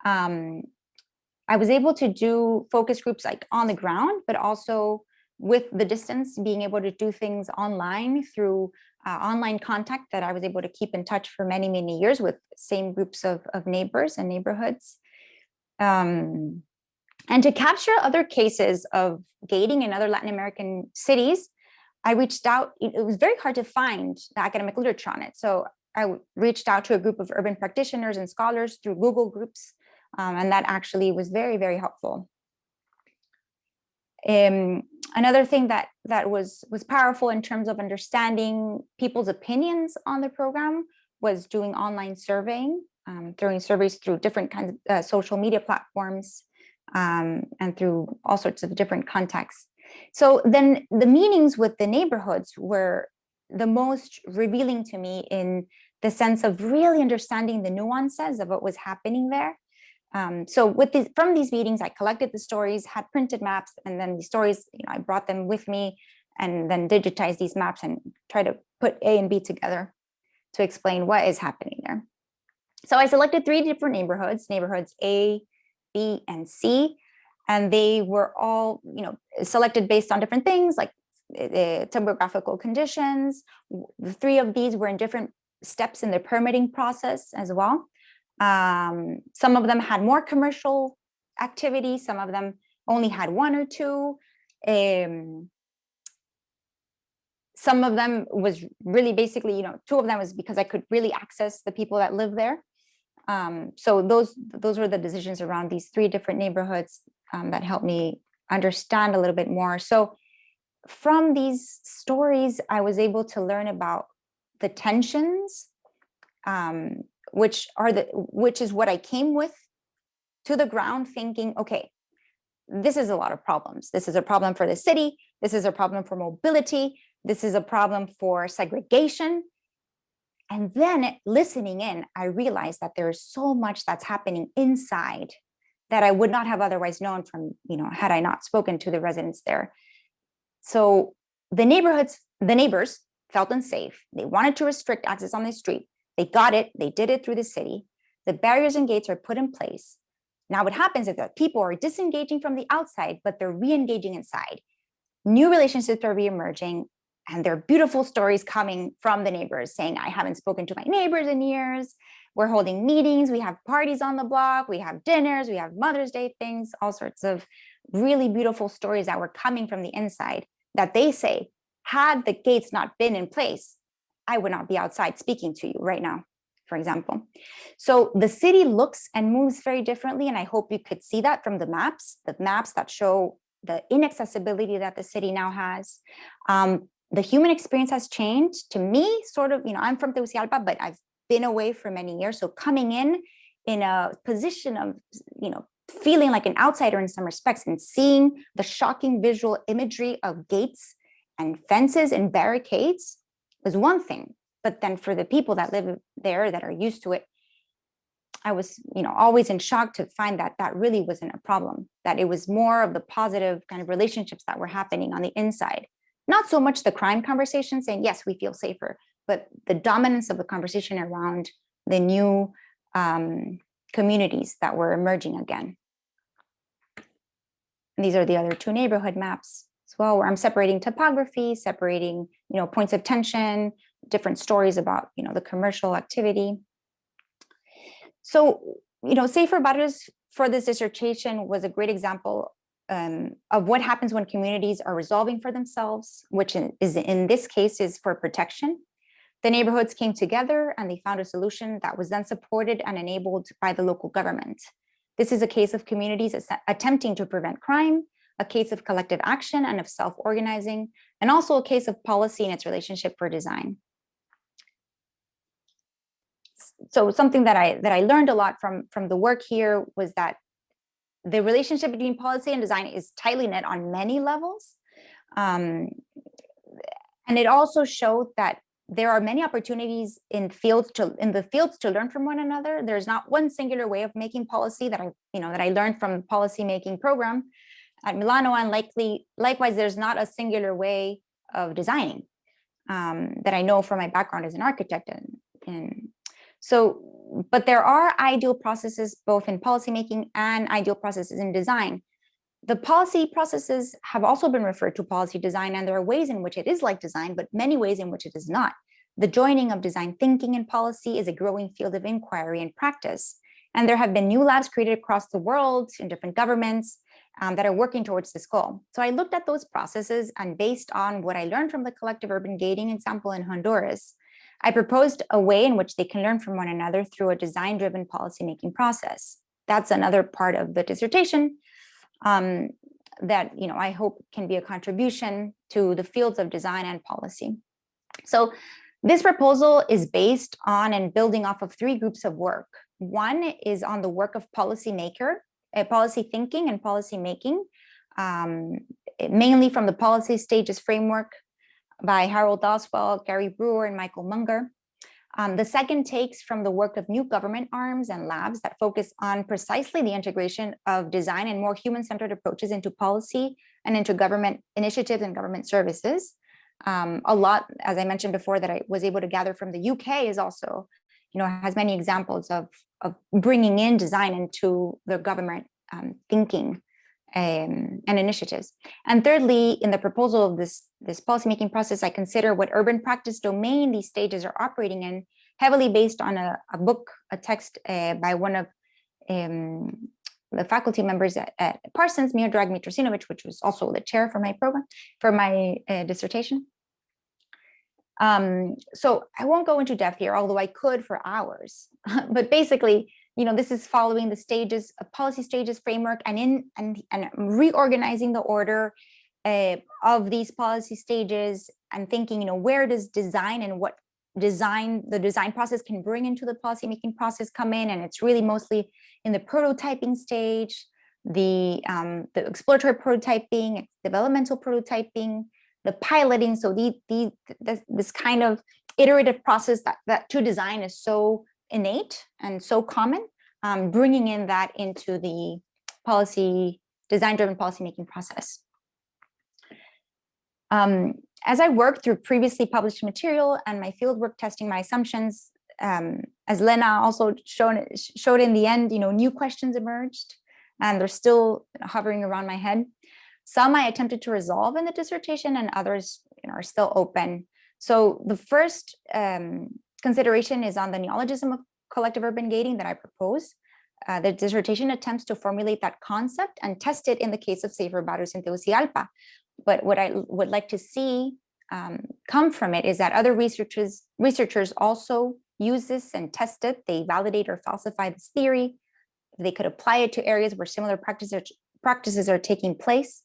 I was able to do focus groups like on the ground, but also with the distance, being able to do things online through online contact that I was able to keep in touch for many, many years with same groups of neighbors and neighborhoods. And to capture other cases of gating in other Latin American cities, I reached out. It was very hard to find the academic literature on it. So I reached out to a group of urban practitioners and scholars through Google groups, and that actually was very, very helpful. Another thing that was powerful in terms of understanding people's opinions on the program was doing online surveying, doing surveys through different kinds of social media platforms, and through all sorts of different contexts. So then the meetings with the neighborhoods were the most revealing to me in the sense of really understanding the nuances of what was happening there. So from these meetings, I collected the stories, had printed maps, and then the stories, I brought them with me and then digitized these maps and try to put A and B together to explain what is happening there. So I selected 3 different neighborhoods A, B, and C, and they were all, selected based on different things like the topographical conditions. The 3 of these were in different steps in the permitting process as well. Some of them had more commercial activity. Some of them only had 1 or 2. Some of them was really basically, 2 of them was because I could really access the people that live there. So those were the decisions around these 3 different neighborhoods that helped me understand a little bit more. So from these stories, I was able to learn about the tensions, which is what I came with to the ground thinking, okay, this is a lot of problems. This is a problem for the city. This is a problem for mobility. This is a problem for segregation. And then listening in, I realized that there's so much that's happening inside that I would not have otherwise known from, had I not spoken to the residents there. So the neighbors felt unsafe. They wanted to restrict access on the street. They got it. They did it through the city. The barriers and gates are put in place. Now what happens is that people are disengaging from the outside, but they're re-engaging inside. New relationships are re-emerging, and there are beautiful stories coming from the neighbors saying, I haven't spoken to my neighbors in years. We're holding meetings. We have parties on the block. We have dinners. We have Mother's Day things, all sorts of really beautiful stories that were coming from the inside that they say, had the gates not been in place, I would not be outside speaking to you right now, for example. So the city looks and moves very differently. And I hope you could see that from the maps that show the inaccessibility that the city now has. The human experience has changed to me, sort of, I'm from Tegucigalpa, but I've been away for many years. So coming in a position of, feeling like an outsider in some respects and seeing the shocking visual imagery of gates and fences and barricades was one thing. But then for the people that live there that are used to it, I was, always in shock to find that that really wasn't a problem, that it was more of the positive kind of relationships that were happening on the inside. Not so much the crime conversation saying, yes, we feel safer, but the dominance of the conversation around the new communities that were emerging again. And these are the other 2 neighborhood maps as well, where I'm separating topography, separating, points of tension, different stories about, the commercial activity. So, Safer Barrios for this dissertation was a great example of what happens when communities are resolving for themselves, which is in this case is for protection. The neighborhoods came together and they found a solution that was then supported and enabled by the local government. This is a case of communities attempting to prevent crime, a case of collective action and of self-organizing, and also a case of policy and its relationship for design. So something that I learned a lot from the work here was that the relationship between policy and design is tightly knit on many levels. And it also showed that there are many opportunities in the fields to learn from one another. There's not one singular way of making policy that I learned from the policy making program at Milano, and likewise, there's not a singular way of designing that I know from my background as an architect. But there are ideal processes both in policymaking and ideal processes in design. The policy processes have also been referred to policy design, and there are ways in which it is like design, but many ways in which it is not. The joining of design thinking and policy is a growing field of inquiry and practice. And there have been new labs created across the world in different governments that are working towards this goal. So I looked at those processes, and based on what I learned from the collective urban gating example in Honduras, I proposed a way in which they can learn from one another through a design-driven policymaking process. That's another part of the dissertation that I hope can be a contribution to the fields of design and policy. So this proposal is based on and building off of three groups of work. One is on the work of policy thinking and policy making, mainly from the policy stages framework by Harold Oswald, Gary Brewer, and Michael Munger. The second takes from the work of new government arms and labs that focus on precisely the integration of design and more human-centered approaches into policy and into government initiatives and government services. A lot, as I mentioned before, that I was able to gather from the UK is also, has many examples of bringing in design into the government thinking and initiatives. And thirdly, in the proposal of this policymaking process, I consider what urban practice domain these stages are operating in, heavily based on a text by one of the faculty members at Parsons, Miodrag Mitrosinovic, which was also the chair for my program, for my dissertation. So I won't go into depth here, although I could for hours. But basically, this is following the stages, a policy stages framework, and reorganizing the order of these policy stages, and thinking, where does design and what the design process can bring into the policymaking process come in. And it's really mostly in the prototyping stage, the exploratory prototyping, developmental prototyping, the piloting. So this kind of iterative process that to design is so innate and so common, bringing in that into the design-driven policymaking process. As I worked through previously published material and my fieldwork testing my assumptions, as Lena also showed in the end, new questions emerged, and they're still hovering around my head. Some I attempted to resolve in the dissertation, and others are still open. So the first consideration is on the neologism of collective urban gating that I propose. The dissertation attempts to formulate that concept and test it in the case of, say, for Barrios in Tegucigalpa. But what I would like to see come from it is that other researchers also use this and test it. They validate or falsify this theory. They could apply it to areas where similar practices are taking place.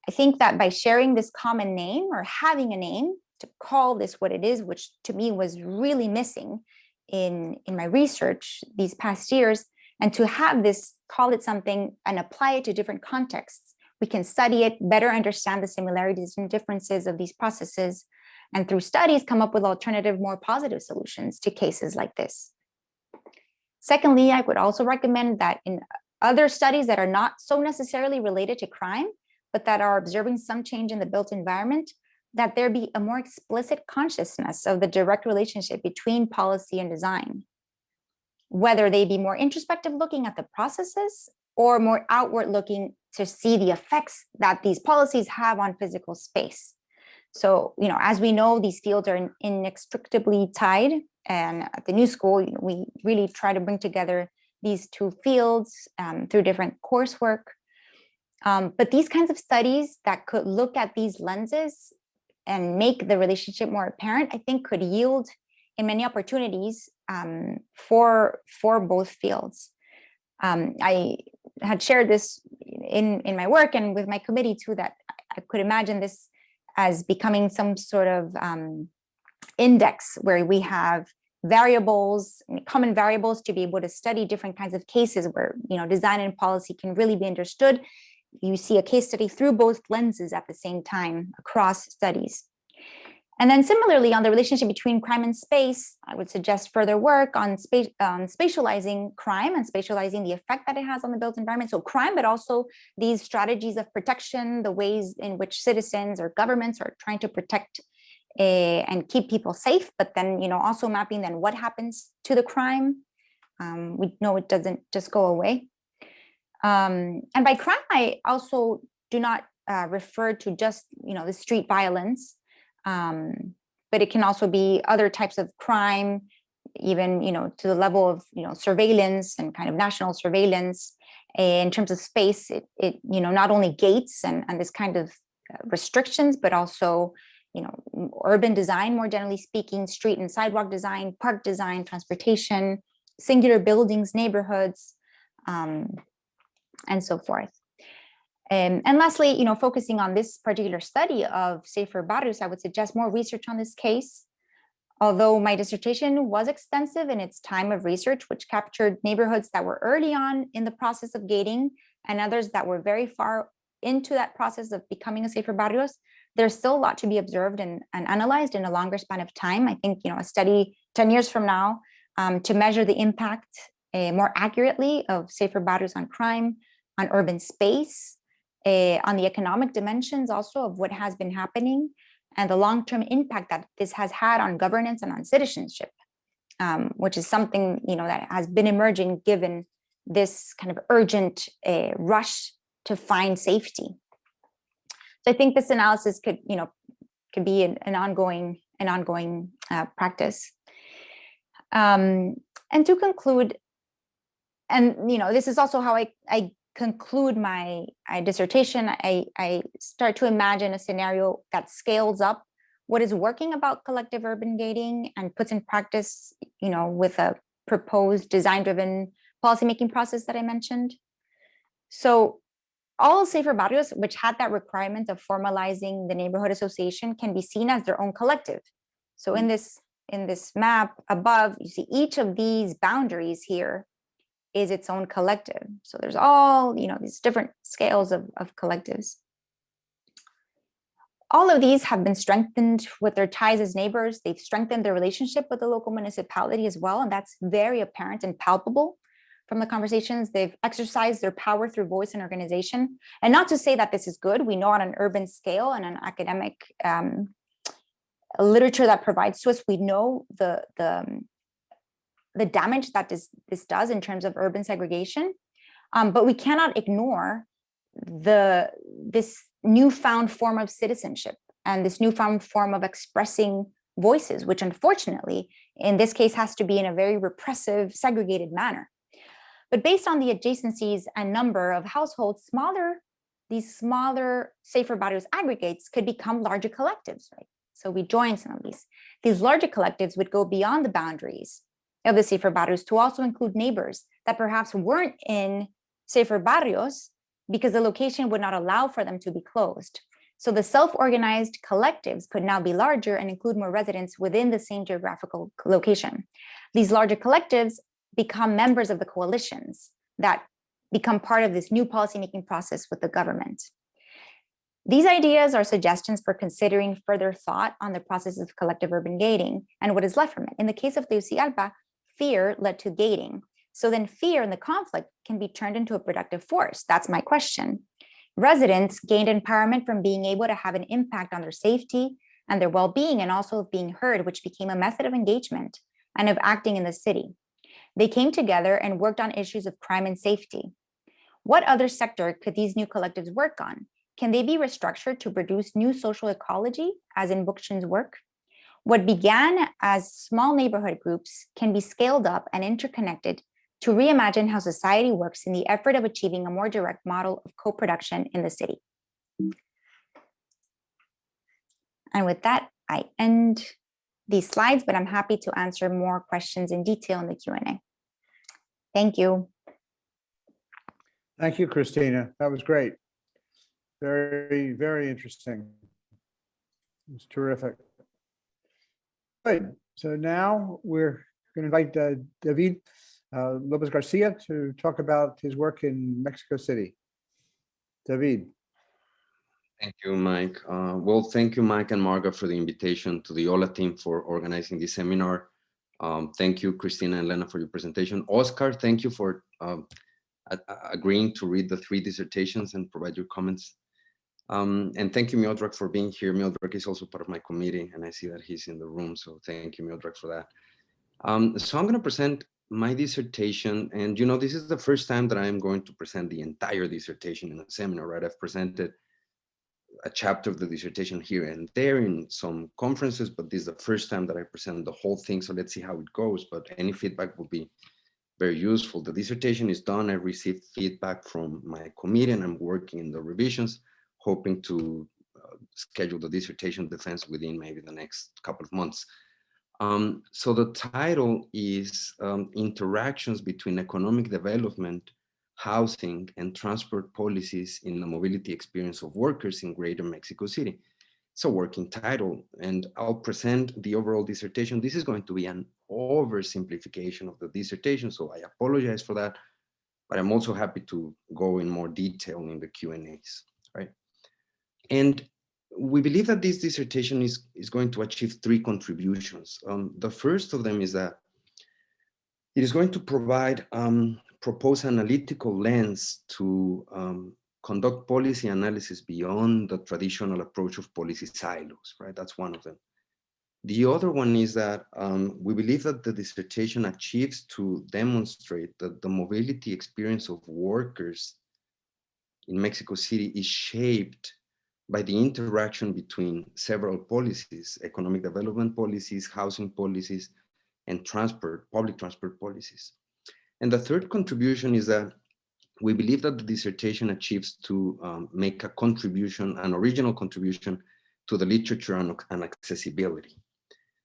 I think that by sharing this common name, or having a name to call this what it is, which to me was really missing in my research these past years, and to have this, call it something and apply it to different contexts, we can study it, better understand the similarities and differences of these processes, and through studies come up with alternative, more positive solutions to cases like this. Secondly, I would also recommend that in other studies that are not so necessarily related to crime, but that are observing some change in the built environment, that there be a more explicit consciousness of the direct relationship between policy and design, whether they be more introspective looking at the processes or more outward looking to see the effects that these policies have on physical space. So, as we know, these fields are inextricably tied, and at the New School, we really try to bring together these two fields through different coursework. But these kinds of studies that could look at these lenses and make the relationship more apparent, I think could yield in many opportunities for both fields. I had shared this in my work and with my committee too, that I could imagine this as becoming some sort of index where we have variables, common variables, to be able to study different kinds of cases where design and policy can really be understood. You see a case study through both lenses at the same time across studies. And then similarly, on the relationship between crime and space, I would suggest further work on spatializing crime and spatializing the effect that it has on the built environment. So crime, but also these strategies of protection, the ways in which citizens or governments are trying to protect and keep people safe, but then, you know, also mapping then what happens to the crime. We know it doesn't just go away. And by crime, I also do not refer to just, you know, the street violence, but it can also be other types of crime, even, you know, to the level of, you know, surveillance and kind of national surveillance. In terms of space, it you know, not only gates and this kind of restrictions, but also, you know, urban design, more generally speaking, street and sidewalk design, park design, transportation, singular buildings, neighborhoods, and so forth. And lastly, you know, focusing on this particular study of safer barrios, I would suggest more research on this case. Although my dissertation was extensive in its time of research, which captured neighborhoods that were early on in the process of gating and others that were very far into that process of becoming a safer barrios, there's still a lot to be observed and analyzed in a longer span of time. I think, you know, a study 10 years from now to measure the impact more accurately of safer barrios on crime, on urban space, on the economic dimensions also of what has been happening, and the long-term impact that this has had on governance and on citizenship, which is something, you know, that has been emerging given this kind of urgent rush to find safety. So I think this analysis could, you know, could be an ongoing practice. And to conclude, and you know, this is also how I conclude my dissertation. I start to imagine a scenario that scales up what is working about collective urban gating and puts in practice, you know, with a proposed design-driven policymaking process that I mentioned. So all safer barrios, which had that requirement of formalizing the neighborhood association, can be seen as their own collective. So in this map above, you see each of these boundaries here is its own collective. So there's all, you know, these different scales of collectives. All of these have been strengthened with their ties as neighbors. They've strengthened their relationship with the local municipality as well. And that's very apparent and palpable from the conversations. They've exercised their power through voice and organization. And not to say that this is good. We know on an urban scale and an academic literature that provides to us, we know the damage that this does in terms of urban segregation. But we cannot ignore this newfound form of citizenship and this newfound form of expressing voices, which unfortunately, in this case, has to be in a very repressive, segregated manner. But based on the adjacencies and number of households, these smaller, safer barrios aggregates could become larger collectives, right? So we join some of these. These larger collectives would go beyond the boundaries of the safer barrios to also include neighbors that perhaps weren't in safer barrios because the location would not allow for them to be closed. So the self-organized collectives could now be larger and include more residents within the same geographical location. These larger collectives become members of the coalitions that become part of this new policymaking process with the government. These ideas are suggestions for considering further thought on the process of collective urban gating and what is left from it. In the case of Tegucigalpa, fear led to gating. So then fear and the conflict can be turned into a productive force. That's my question. Residents gained empowerment from being able to have an impact on their safety and their well-being, and also of being heard, which became a method of engagement and of acting in the city. They came together and worked on issues of crime and safety. What other sector could these new collectives work on? Can they be restructured to produce new social ecology, as in Bookchin's work? What began as small neighborhood groups can be scaled up and interconnected to reimagine how society works in the effort of achieving a more direct model of co-production in the city. And with that, I end these slides, but I'm happy to answer more questions in detail in the Q&A. Thank you. Thank you, Cristina. That was great. Very, very interesting. It was terrific. Good. So now we're going to invite David Lopez Garcia to talk about his work in Mexico City. David. Thank you, Mike. Well, thank you, Mike and Marga, for the invitation, to the OLA team for organizing this seminar. Thank you, Cristina and Lena, for your presentation. Oscar, thank you for agreeing to read the 3 dissertations and provide your comments. And thank you, Miodrag, for being here. Miodrag is also part of my committee, and I see that he's in the room, so thank you, Miodrag, for that. So I'm going to present my dissertation, and this is the first time that I'm going to present the entire dissertation in a seminar, right? I've presented a chapter of the dissertation here and there in some conferences, but this is the first time that I present the whole thing, so let's see how it goes, but any feedback will be very useful. The dissertation is done. I received feedback from my committee, and I'm working in the revisions, hoping to schedule the dissertation defense within maybe the next couple of months. So the title is Interactions Between Economic Development, Housing, and Transport Policies in the Mobility Experience of Workers in Greater Mexico City. It's a working title, and I'll present the overall dissertation. This is going to be an oversimplification of the dissertation, so I apologize for that, but I'm also happy to go in more detail in the Q&As, right? And we believe that this dissertation is going to achieve 3 contributions. The first of them is that it is going to provide propose analytical lens to conduct policy analysis beyond the traditional approach of policy silos, right? That's one of them. The other one is that we believe that the dissertation achieves to demonstrate that the mobility experience of workers in Mexico City is shaped by the interaction between several policies, economic development policies, housing policies, and public transport policies. And the third contribution is that we believe that the dissertation achieves to make a contribution, an original contribution to the literature and accessibility.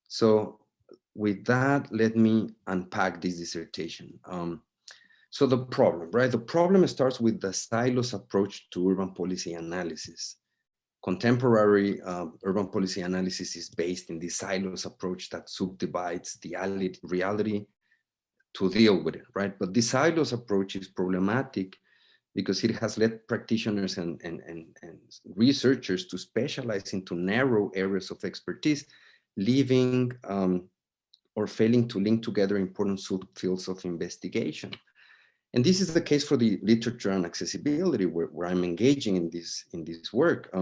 So with that, let me unpack this dissertation. So the problem, right? The problem starts with the silos approach to urban policy analysis. Contemporary urban policy analysis is based in the silos approach that subdivides the reality to deal with it, right? But the silos approach is problematic because it has led practitioners and researchers to specialize into narrow areas of expertise, leaving or failing to link together important subfields of investigation. And this is the case for the literature and accessibility, where I'm engaging in this work.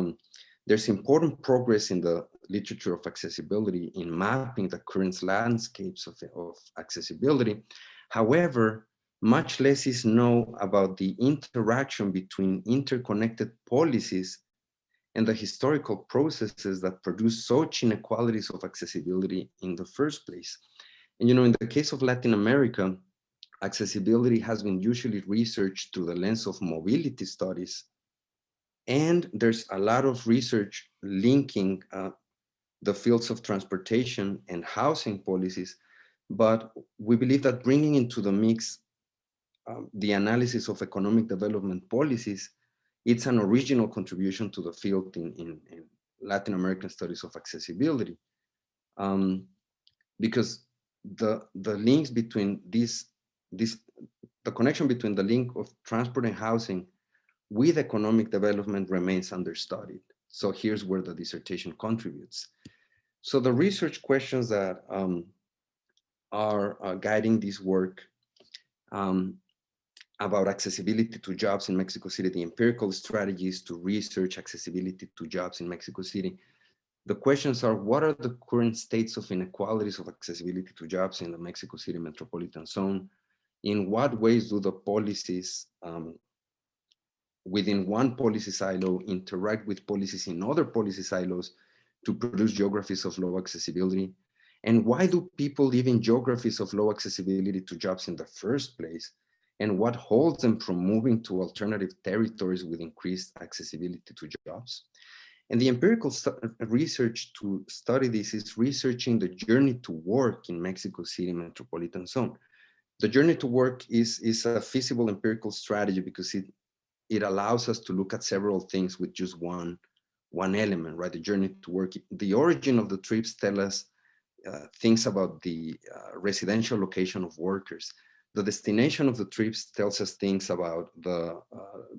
There's important progress in the literature of accessibility in mapping the current landscapes of accessibility. However, much less is known about the interaction between interconnected policies and the historical processes that produce such inequalities of accessibility in the first place. And in the case of Latin America, accessibility has been usually researched through the lens of mobility studies. And there's a lot of research linking the fields of transportation and housing policies. But we believe that bringing into the mix the analysis of economic development policies, it's an original contribution to the field in Latin American studies of accessibility. Because the links between the connection between the link of transport and housing with economic development remains understudied. So here's where the dissertation contributes. So the research questions that are guiding this work about accessibility to jobs in Mexico City, the empirical strategies to research accessibility to jobs in Mexico City. The questions are, what are the current states of inequalities of accessibility to jobs in the Mexico City metropolitan zone? In what ways do the policies within one policy silo interact with policies in other policy silos to produce geographies of low accessibility? And why do people live in geographies of low accessibility to jobs in the first place? And what holds them from moving to alternative territories with increased accessibility to jobs? And the empirical research to study this is researching the journey to work in Mexico City metropolitan zone. The journey to work is a feasible empirical strategy because it allows us to look at several things with just one element, right? The journey to work. The origin of the trips tell us things about the residential location of workers. The destination of the trips tells us things about the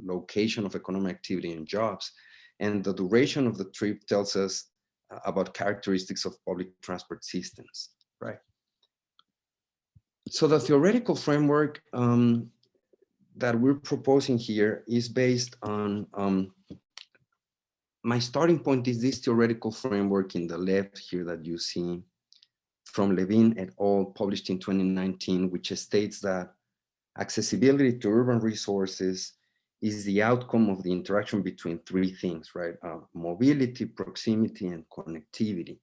location of economic activity and jobs. And the duration of the trip tells us about characteristics of public transport systems, right? So the theoretical framework that we're proposing here is based on, my starting point is this theoretical framework in the left here that you see from Levin et al., published in 2019, which states that accessibility to urban resources is the outcome of the interaction between three things, right? Mobility, proximity, and connectivity.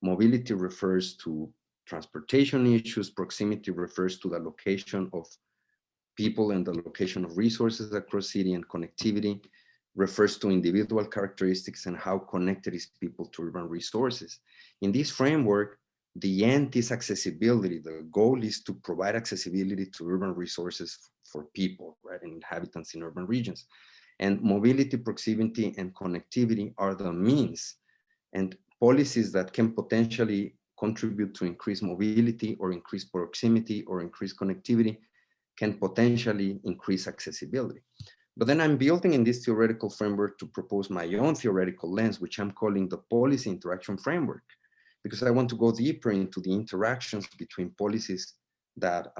Mobility refers to transportation issues, proximity refers to the location of people and the location of resources across city, and connectivity refers to individual characteristics and how connected is people to urban resources. In this framework, the end is accessibility. The goal is to provide accessibility to urban resources for people, right, and inhabitants in urban regions. And mobility, proximity, and connectivity are the means, and policies that can potentially contribute to increase mobility or increase proximity or increase connectivity can potentially increase accessibility. But then I'm building in this theoretical framework to propose my own theoretical lens, which I'm calling the policy interaction framework, because I want to go deeper into the interactions between policies that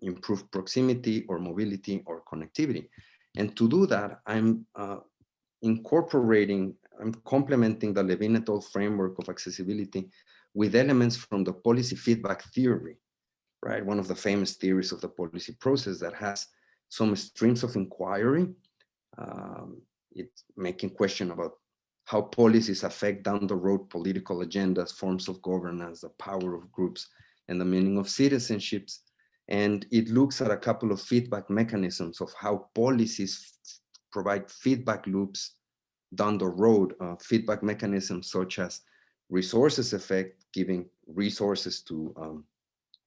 improve proximity or mobility or connectivity. And to do that, I'm complementing the Levin et al. Framework of accessibility with elements from the policy feedback theory, right? One of the famous theories of the policy process that has some streams of inquiry. It's making question about how policies affect down the road political agendas, forms of governance, the power of groups, and the meaning of citizenships. And it looks at a couple of feedback mechanisms of how policies provide feedback loops down the road, feedback mechanisms such as resources effect, giving resources to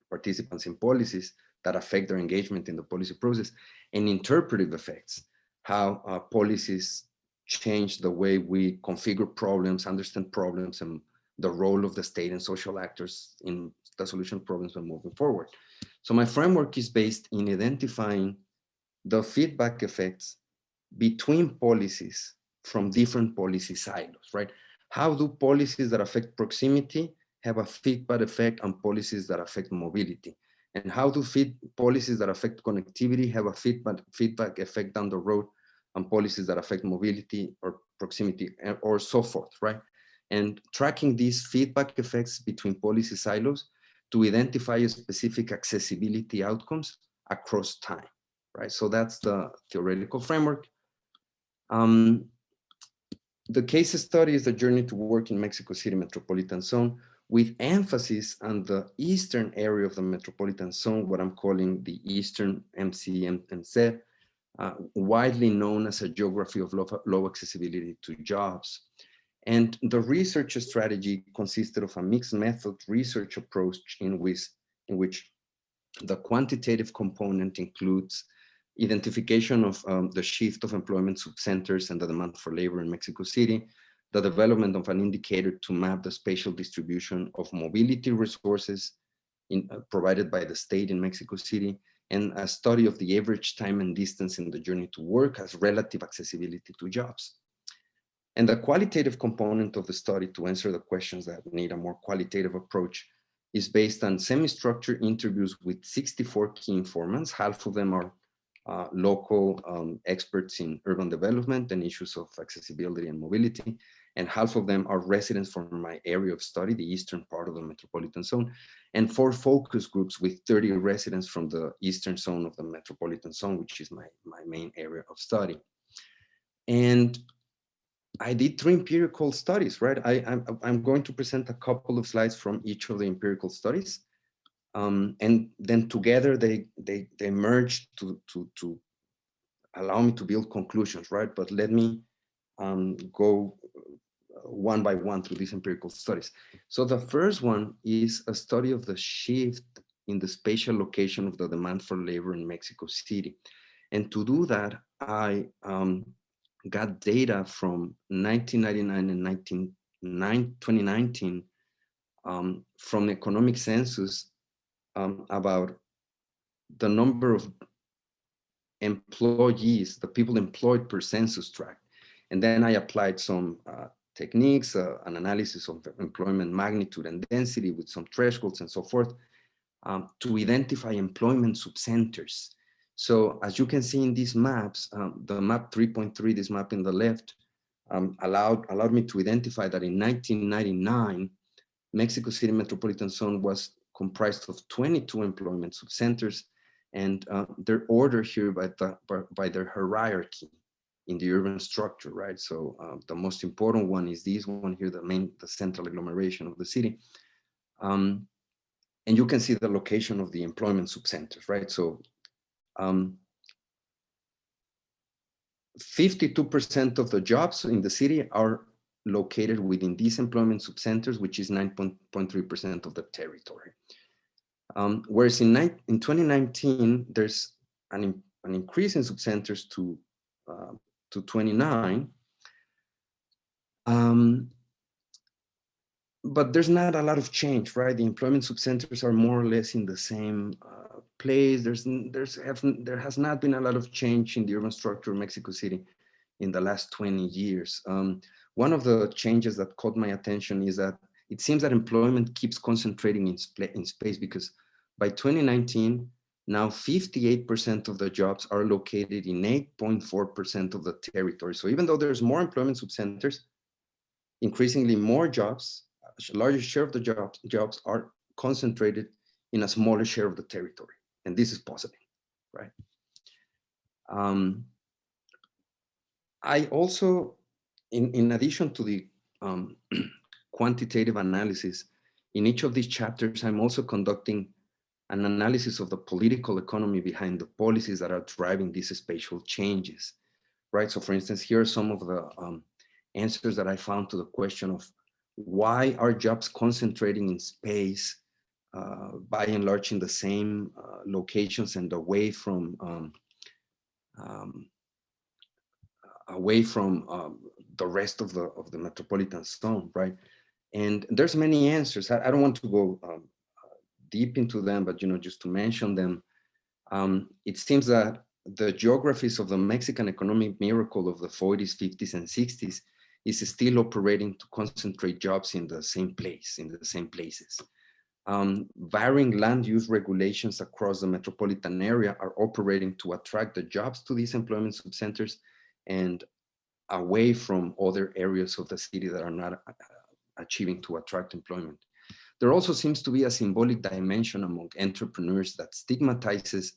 participants in policies that affect their engagement in the policy process, and interpretive effects, how policies change the way we configure problems, understand problems, and the role of the state and social actors in the solution of problems when moving forward. So my framework is based in identifying the feedback effects between policies from different policy silos, right? How do policies that affect proximity have a feedback effect on policies that affect mobility? And how do policies that affect connectivity have a feedback effect down the road on policies that affect mobility or proximity, or so forth, right? And tracking these feedback effects between policy silos to identify specific accessibility outcomes across time, right? So that's the theoretical framework. The case study is the journey to work in Mexico City metropolitan zone, with emphasis on the eastern area of the metropolitan zone, what I'm calling the Eastern MCMZ, widely known as a geography of low accessibility to jobs. And the research strategy consisted of a mixed method research approach in which the quantitative component includes identification of the shift of employment subcenters and the demand for labor in Mexico City, the development of an indicator to map the spatial distribution of mobility resources provided by the state in Mexico City, and a study of the average time and distance in the journey to work as relative accessibility to jobs. And the qualitative component of the study, to answer the questions that need a more qualitative approach, is based on semi-structured interviews with 64 key informants. Half of them are local experts in urban development and issues of accessibility and mobility, and half of them are residents from my area of study, the eastern part of the metropolitan zone, and 4 focus groups with 30 residents from the eastern zone of the metropolitan zone, which is my main area of study. And I did 3 empirical studies, right? I'm going to present a couple of slides from each of the empirical studies. And then together they merged to allow me to build conclusions, right? But let me go one by one through these empirical studies. So the first one is a study of the shift in the spatial location of the demand for labor in Mexico City. And to do that, I got data from 1999 and 2019 from the economic census about the number of employees, the people employed per census tract. And then I applied some techniques, an analysis of employment magnitude and density with some thresholds and so forth, to identify employment subcenters. So as you can see in these maps, the map 3.3, this map in the left, allowed me to identify that in 1999, Mexico City metropolitan zone was comprised of 22 employment subcenters, and they're ordered here by their hierarchy in the urban structure, right? So the most important one is this one here, the central agglomeration of the city. And you can see the location of the employment subcenters, right? So 52% of the jobs in the city are located within these employment subcenters, which is 9.3% of the territory. Whereas in 2019, there's an increase in subcenters to 29. But there's not a lot of change, right? The employment subcenters are more or less in the same place. There has not been a lot of change in the urban structure of Mexico City in the last 20 years. One of the changes that caught my attention is that it seems that employment keeps concentrating in space, because by 2019, now 58% of the jobs are located in 8.4% of the territory. So even though there's more employment subcenters, increasingly more jobs, a larger share of the jobs are concentrated in a smaller share of the territory. And this is positive, right? I also, in addition to the quantitative analysis, in each of these chapters, I'm also conducting an analysis of the political economy behind the policies that are driving these spatial changes, right? So for instance, here are some of the answers that I found to the question of why are jobs concentrating in space, by and large in the same locations and away from the rest of the metropolitan zone, right? And there's many answers. I don't want to go deep into them, but just to mention them, it seems that the geographies of the Mexican economic miracle of the 40s, 50s, and 60s is still operating to concentrate jobs in the same place, in the same places. Varying land use regulations across the metropolitan area are operating to attract the jobs to these employment subcenters and away from other areas of the city that are not achieving to attract employment. There also seems to be a symbolic dimension among entrepreneurs that stigmatizes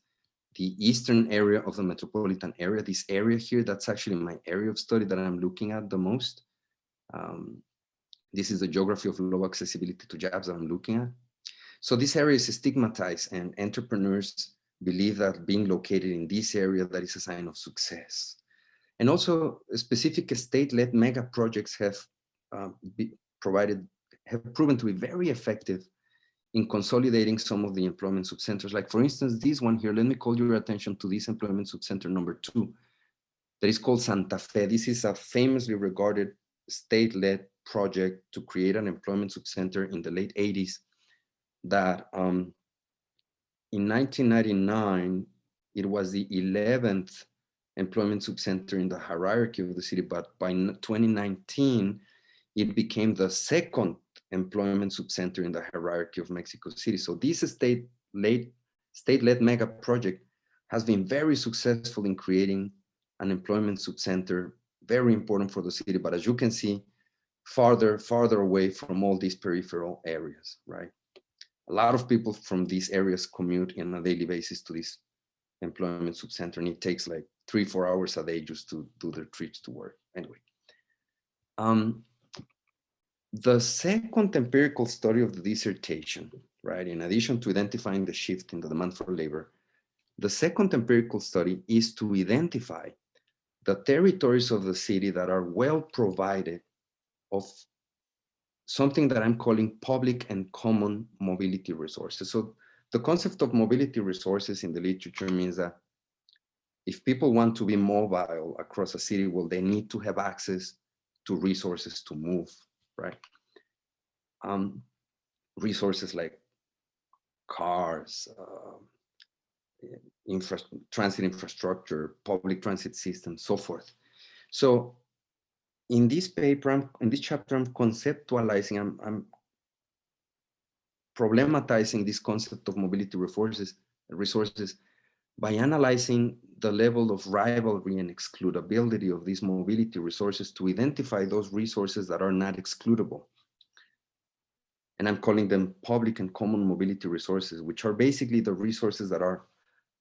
the eastern area of the metropolitan area. This area here, that's actually my area of study that I'm looking at the most. This is the geography of low accessibility to jobs that I'm looking at. So this area is stigmatized, and entrepreneurs believe that being located in this area, that is a sign of success. And also specific state-led mega projects have proven to be very effective in consolidating some of the employment subcenters. Like for instance, this one here, let me call your attention to this employment subcenter number 2, that is called Santa Fe. This is a famously regarded state-led project to create an employment subcenter in the late 80s that in 1999, it was the 11th employment subcenter in the hierarchy of the city, but by 2019, it became the second employment subcenter in the hierarchy of Mexico City. So this state-led mega project has been very successful in creating an employment subcenter, very important for the city, but as you can see, farther away from all these peripheral areas, right? A lot of people from these areas commute on a daily basis to this employment subcenter, and it takes like 3-4 hours a day just to do their trips to work. Anyway, the second empirical study of the dissertation, right, in addition to identifying the shift in the demand for labor, the second empirical study is to identify the territories of the city that are well provided of something that I'm calling public and common mobility resources. So the concept of mobility resources in the literature means that if people want to be mobile across a city, well, they need to have access to resources to move, right? Resources like cars, transit infrastructure, public transit systems, so forth. So in this paper, in this chapter, I'm conceptualizing, I'm problematizing this concept of mobility resources by analyzing the level of rivalry and excludability of these mobility resources to identify those resources that are not excludable. And I'm calling them public and common mobility resources, which are basically the resources that are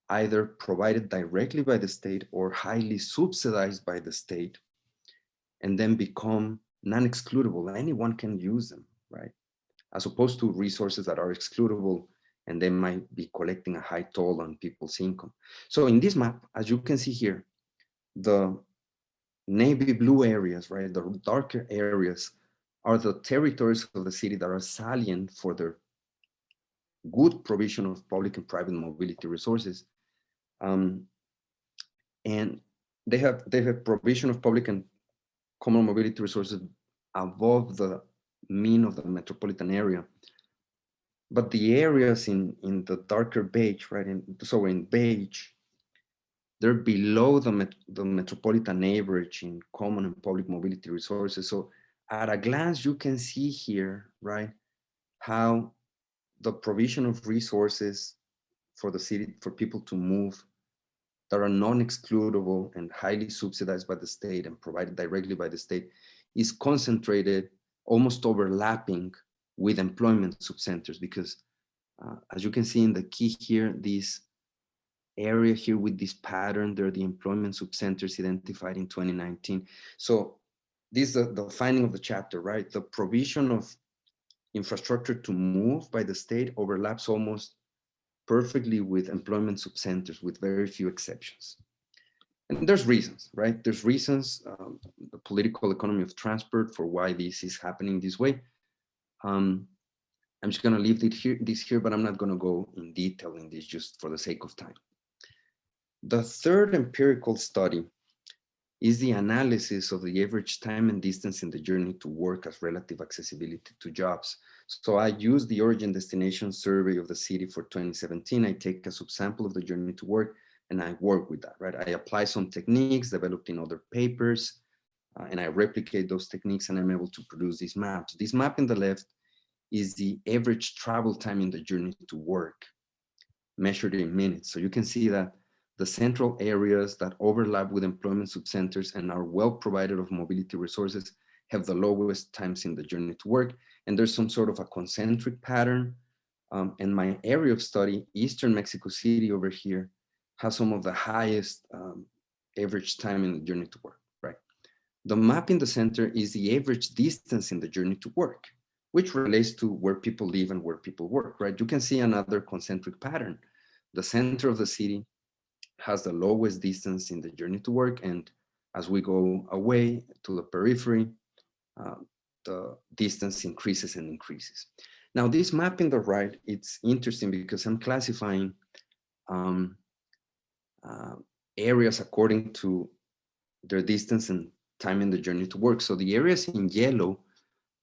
either provided directly by the state or highly subsidized by the state, and then become non-excludable. Anyone can use them, right? As opposed to resources that are excludable and they might be collecting a high toll on people's income. So in this map, as you can see here, the navy blue areas, right, the darker areas are the territories of the city that are salient for their good provision of public and private mobility resources. And they have provision of public and common mobility resources above the mean of the metropolitan area. But the areas in the darker beige, right? So in beige, they're below the metropolitan average in common and public mobility resources. So at a glance, you can see here, right, how the provision of resources for the city, for people to move, that are non-excludable and highly subsidized by the state and provided directly by the state, is concentrated, almost overlapping with employment subcenters, because as you can see in the key here, this area here with this pattern, they're the employment subcenters identified in 2019. So this is the finding of the chapter, right? The provision of infrastructure to move by the state overlaps almost perfectly with employment subcenters, with very few exceptions. And there's reasons, right? There's reasons, the political economy of transport, for why this is happening this way. I'm just going to leave this here, but I'm not going to go in detail in this just for the sake of time. The third empirical study is the analysis of the average time and distance in the journey to work as relative accessibility to jobs. So I use the origin destination survey of the city for 2017. I take a subsample of the journey to work and I work with that, right? I apply some techniques developed in other papers and I replicate those techniques and I'm able to produce these maps. This map in the left is the average travel time in the journey to work, measured in minutes. So you can see that the central areas that overlap with employment subcenters and are well provided of mobility resources have the lowest times in the journey to work. And there's some sort of a concentric pattern. And my area of study, Eastern Mexico City over here, has some of the highest average time in the journey to work, right? The map in the center is the average distance in the journey to work, which relates to where people live and where people work, right? You can see another concentric pattern. The center of the city has the lowest distance in the journey to work. And as we go away to the periphery, the distance increases and increases. Now this map in the right, it's interesting because I'm classifying areas according to their distance and time in the journey to work. So the areas in yellow,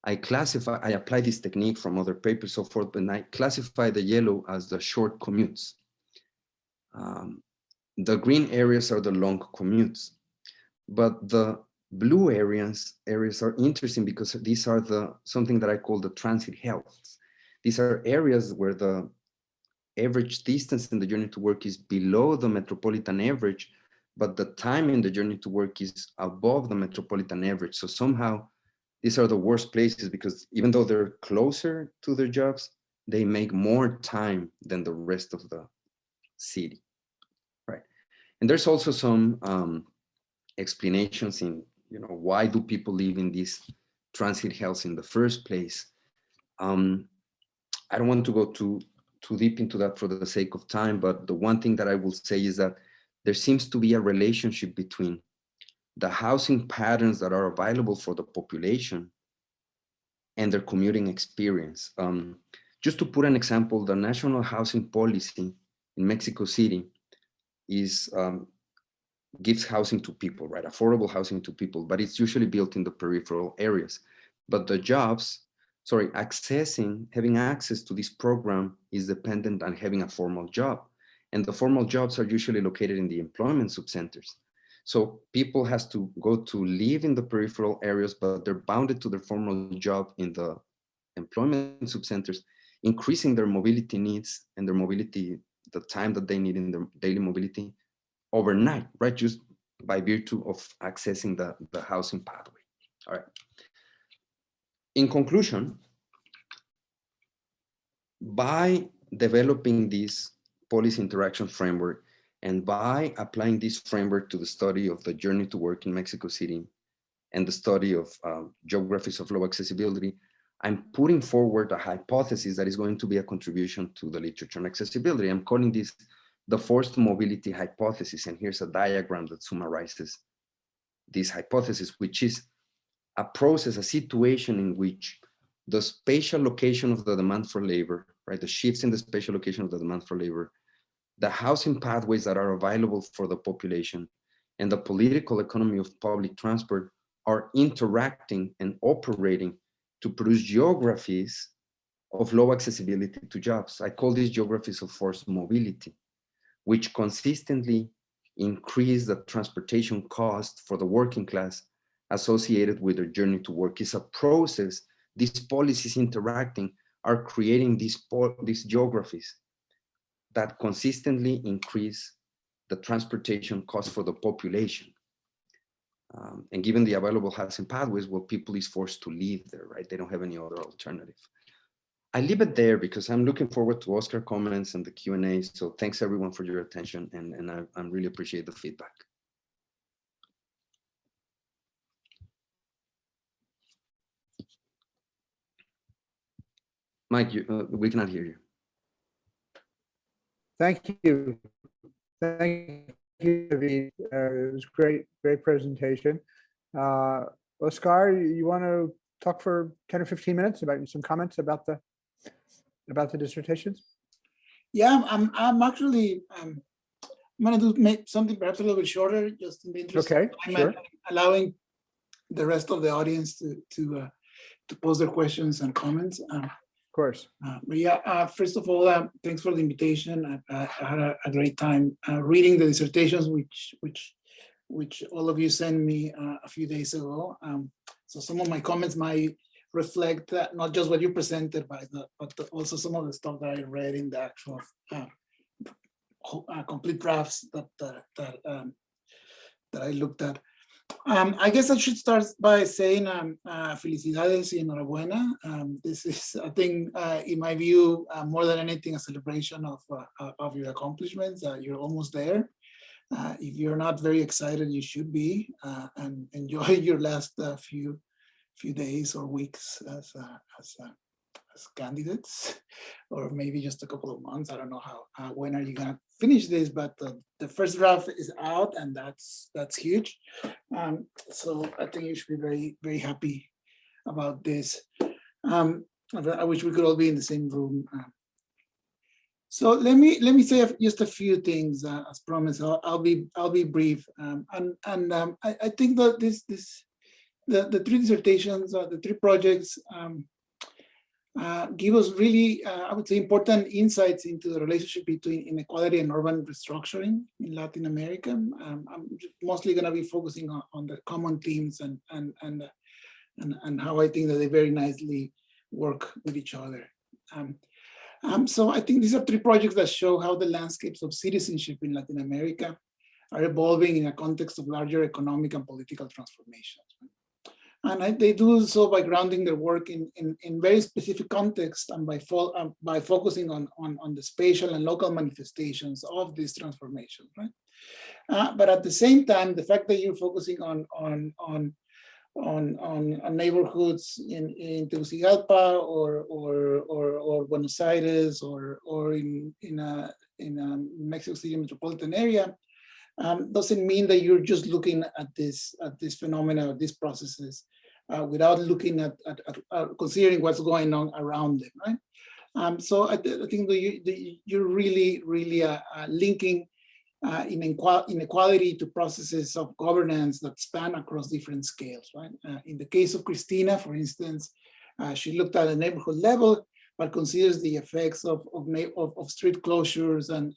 I apply this technique from other papers, so forth, and I classify the yellow as the short commutes. The green areas are the long commutes, but the blue areas are interesting because these are something that I call the transit healths. These are areas where the average distance in the journey to work is below the metropolitan average, but the time in the journey to work is above the metropolitan average. So somehow these are the worst places because even though they're closer to their jobs, they make more time than the rest of the city. And there's also some explanations in, why do people live in these transit healths in the first place? I don't want to go too deep into that for the sake of time, but the one thing that I will say is that there seems to be a relationship between the housing patterns that are available for the population and their commuting experience. Just to put an example, the national housing policy in Mexico City gives housing to people, right? Affordable housing to people, but it's usually built in the peripheral areas. But the having access to this program is dependent on having a formal job. And the formal jobs are usually located in the employment subcenters. So people has to go to live in the peripheral areas, but they're bounded to their formal job in the employment subcenters, increasing their mobility needs and their mobility, the time that they need in their daily mobility overnight, right? Just by virtue of accessing the housing pathway. All right. In conclusion, by developing this policy interaction framework and by applying this framework to the study of the journey to work in Mexico City and the study of geographies of low accessibility, I'm putting forward a hypothesis that is going to be a contribution to the literature on accessibility. I'm calling this the forced mobility hypothesis. And here's a diagram that summarizes this hypothesis, which is a process, a situation in which the spatial location of the demand for labor, right? The shifts in the spatial location of the demand for labor, the housing pathways that are available for the population, and the political economy of public transport are interacting and operating to produce geographies of low accessibility to jobs. I call these geographies of forced mobility, which consistently increase the transportation cost for the working class associated with their journey to work. It's a process. These policies interacting are creating these geographies that consistently increase the transportation cost for the population. And given the available housing pathways, well, people is forced to live there, right? They don't have any other alternative. I leave it there because I'm looking forward to Oscar comments and the Q&A. So thanks everyone for your attention, and I really appreciate the feedback. Mike, we cannot hear you. Thank you. Thank you, David. It was great presentation. Oscar, you want to talk for 10 or 15 minutes about some comments about the dissertations? Yeah, I'm actually I'm going to make something perhaps a little bit shorter, just in the interest of time, sure. allowing the rest of the audience to pose their questions and comments. Of course. But yeah, first of all, thanks for the invitation. I had a great time reading the dissertations, which all of you sent me a few days ago. So some of my comments might reflect not just what you presented, but also some of the stuff that I read in the actual complete drafts that I looked at. I guess I should start by saying felicidades y enhorabuena. This is, I think, in my view, more than anything, a celebration of your accomplishments. You're almost there. If you're not very excited, you should be, and enjoy your last few days or weeks as candidates, or maybe just a couple of months. I don't know when are you gonna finish this, but the first draft is out, and that's huge. So I think you should be very, very happy about this. I wish we could all be in the same room. So let me say just a few things. As promised, I'll be brief. I think that the three dissertations, the three projects, give us really, I would say, important insights into the relationship between inequality and urban restructuring in Latin America. I'm mostly going to be focusing on the common themes and how I think that they very nicely work with each other. So I think these are three projects that show how the landscapes of citizenship in Latin America are evolving in a context of larger economic and political transformations. And they do so by grounding their work in very specific context and by focusing on the spatial and local manifestations of these transformations, right? But at the same time, the fact that you're focusing on neighborhoods in Tegucigalpa or Buenos Aires or in Mexico City metropolitan area doesn't mean that you're just looking at this phenomena, these processes, without looking at considering what's going on around them, right? So I think that you're really linking inequality to processes of governance that span across different scales, right? In the case of Cristina, for instance, she looked at a neighborhood level, but considers the effects of street closures and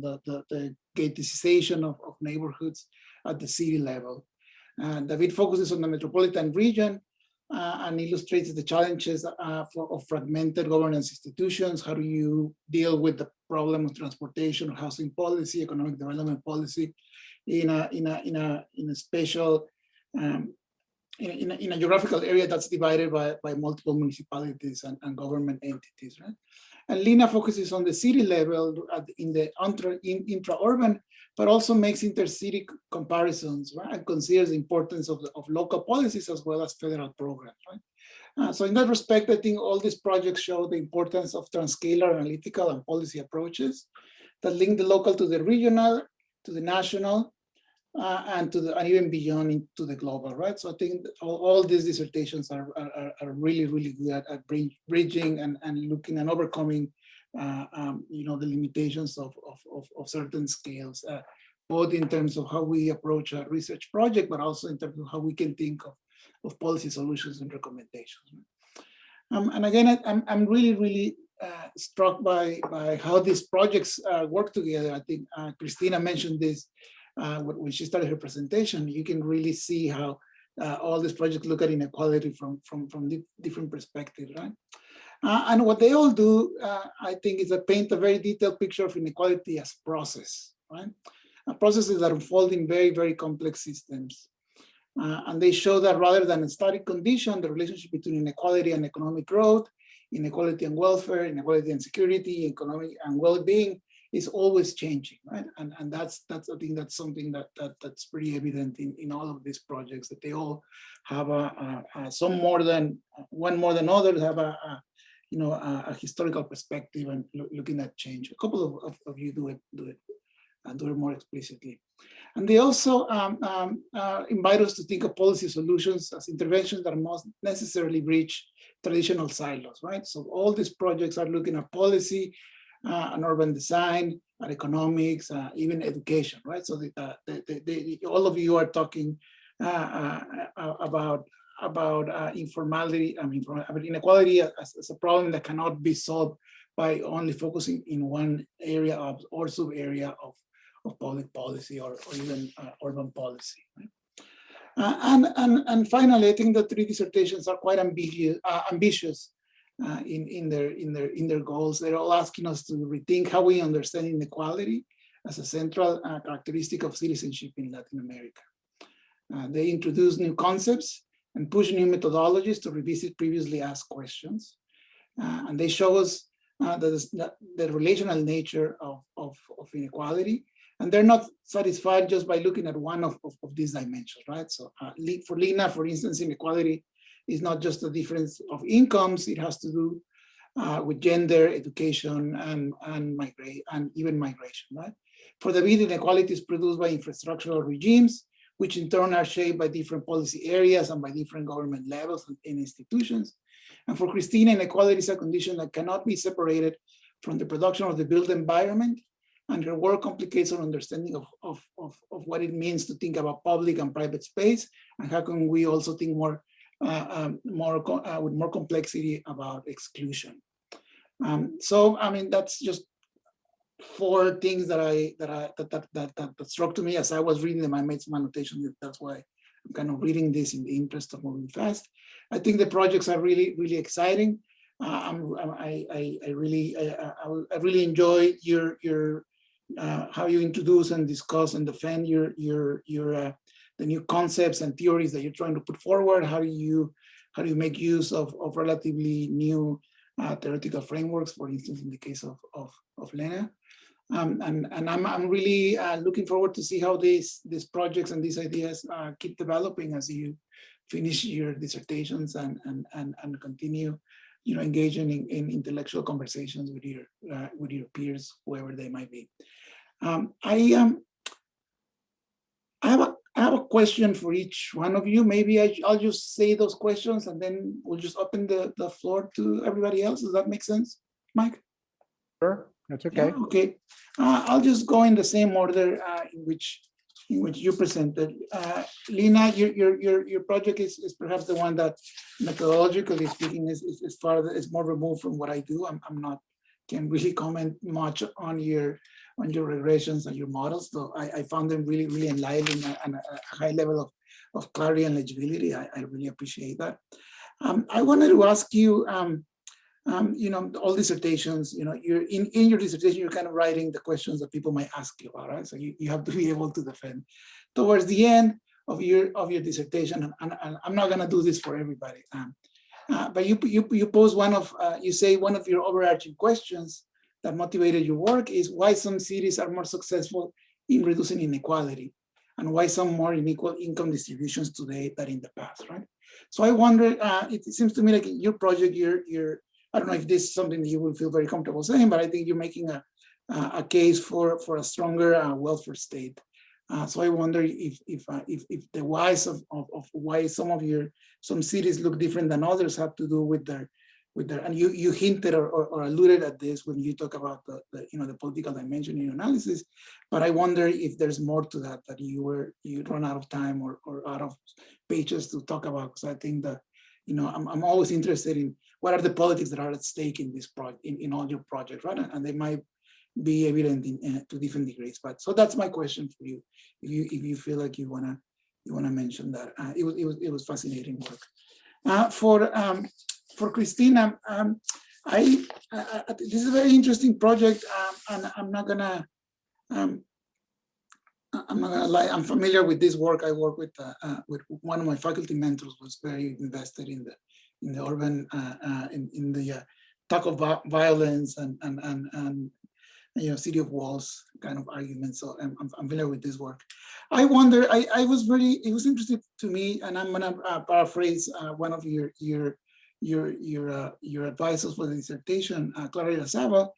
the gateization of neighborhoods at the city level. David focuses on the metropolitan region and illustrates the challenges of fragmented governance institutions. How do you deal with the problem of transportation, housing policy, economic development policy in a spatial, in a geographical area that's divided by multiple municipalities and government entities, right? And Lena focuses on the city level in the intra-urban, but also makes intercity comparisons, right? And considers the importance of local policies as well as federal programs, right? So in that respect, I think all these projects show the importance of transscalar analytical and policy approaches that link the local to the regional, to the national, and even beyond into the global, right? So I think all these dissertations are really good at bridging and looking and overcoming, the limitations of certain scales, both in terms of how we approach a research project, but also in terms of how we can think of policy solutions and recommendations. And again, I'm really struck by how these projects work together. I think Cristina mentioned this when she started her presentation. You can really see how all these projects look at inequality from different perspectives, right? And what they all do, I think, is paint a very detailed picture of inequality as process, right? Processes that unfold in very complex systems. And they show that rather than a static condition, the relationship between inequality and economic growth, inequality and welfare, inequality and security, economic and well-being is always changing, right? And that's I think that's something that's pretty evident in all of these projects, that they all have some more than others, have a historical perspective and looking at change. A couple of you do it more explicitly. And they also invite us to think of policy solutions as interventions that must necessarily breach traditional silos, right? So all these projects are looking at policy, and urban design, and economics, even education, right? So all of you are talking about informality, inequality as a problem that cannot be solved by only focusing in one area or sub-area of public policy or even urban policy, right? And finally, I think the three dissertations are quite ambitious in their goals. They're all asking us to rethink how we understand inequality as a central characteristic of citizenship in Latin America. They introduce new concepts and push new methodologies to revisit previously asked questions. And they show us the relational nature of inequality. And they're not satisfied just by looking at one of these dimensions, right? So for Lena, for instance, inequality is not just a difference of incomes. It has to do with gender, education, and even migration, right? For David, inequality is produced by infrastructural regimes, which in turn are shaped by different policy areas and by different government levels and institutions. And for Cristina, inequality is a condition that cannot be separated from the production of the built environment. And her work complicates our understanding of what it means to think about public and private space, and how can we also think with more complexity about exclusion. So I mean, that's just four things that struck to me as I was reading them. I made some annotations. That's why I'm kind of reading this in the interest of moving fast. I think the projects are really exciting. I really enjoy your how you introduce and discuss and defend the new concepts and theories that you're trying to put forward. How do you make use of relatively new theoretical frameworks, for instance, in the case of Lena. And I'm really looking forward to see how these projects and these ideas keep developing as you finish your dissertations and continue, engaging in intellectual conversations with your peers, whoever they might be. I have a question for each one of you. Maybe I'll just say those questions and then we'll just open the floor to everybody else. Does that make sense, Mike? Sure, that's okay. Yeah, okay. I'll just go in the same order in which you presented. Lena, your project is perhaps the one that, methodologically speaking, is more removed from what I do. I'm not can really comment much on your your regressions and your models. So I found them really, really enlightening and a high level of clarity and legibility. I really appreciate that. I wanted to ask you, all dissertations, you're in your dissertation, you're kind of writing the questions that people might ask you about, right? So you have to be able to defend. Towards the end of your dissertation, and I'm not gonna do this for everybody, but you pose you say one of your overarching questions that motivated your work is why some cities are more successful in reducing inequality and why some more unequal income distributions today than in the past, right? So I wonder, it seems to me like in your project, I don't know if this is something that you will feel very comfortable saying, but I think you're making a case for a stronger welfare state. So I wonder if the whys of why some cities look different than others have to do with their and you hinted or alluded at this when you talk about the political dimension in your analysis, but I wonder if there's more to that you run out of time or out of pages to talk about, because I think that I'm always interested in what are the politics that are at stake in this project, in all your projects, right? And they might be evident to different degrees. But so that's my question for you. If you feel like you wanna mention that, it was fascinating work. For Cristina, this is a very interesting project, and I'm not gonna lie. I'm familiar with this work. I work with one of my faculty mentors was very invested in the urban in the talk of violence and city of walls kind of arguments. So I'm familiar with this work. I wonder. It was interesting to me, and I'm gonna paraphrase one of your advisors for the dissertation, Clara Saba.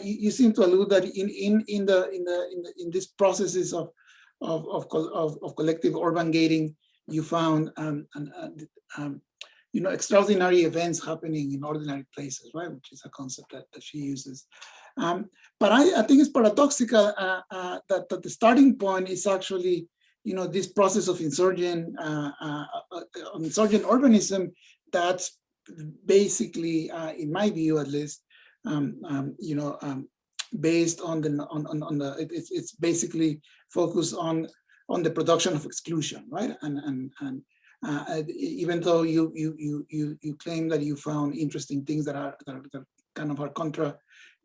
You seem to allude that in these processes of collective urban gating, you found extraordinary events happening in ordinary places, right? Which is a concept that she uses. But I think it's paradoxical that the starting point is actually this process of insurgent urbanism that's basically, in my view at least, based on it's basically focused on the production of exclusion, right? And even though you claim that you found interesting things that kind of are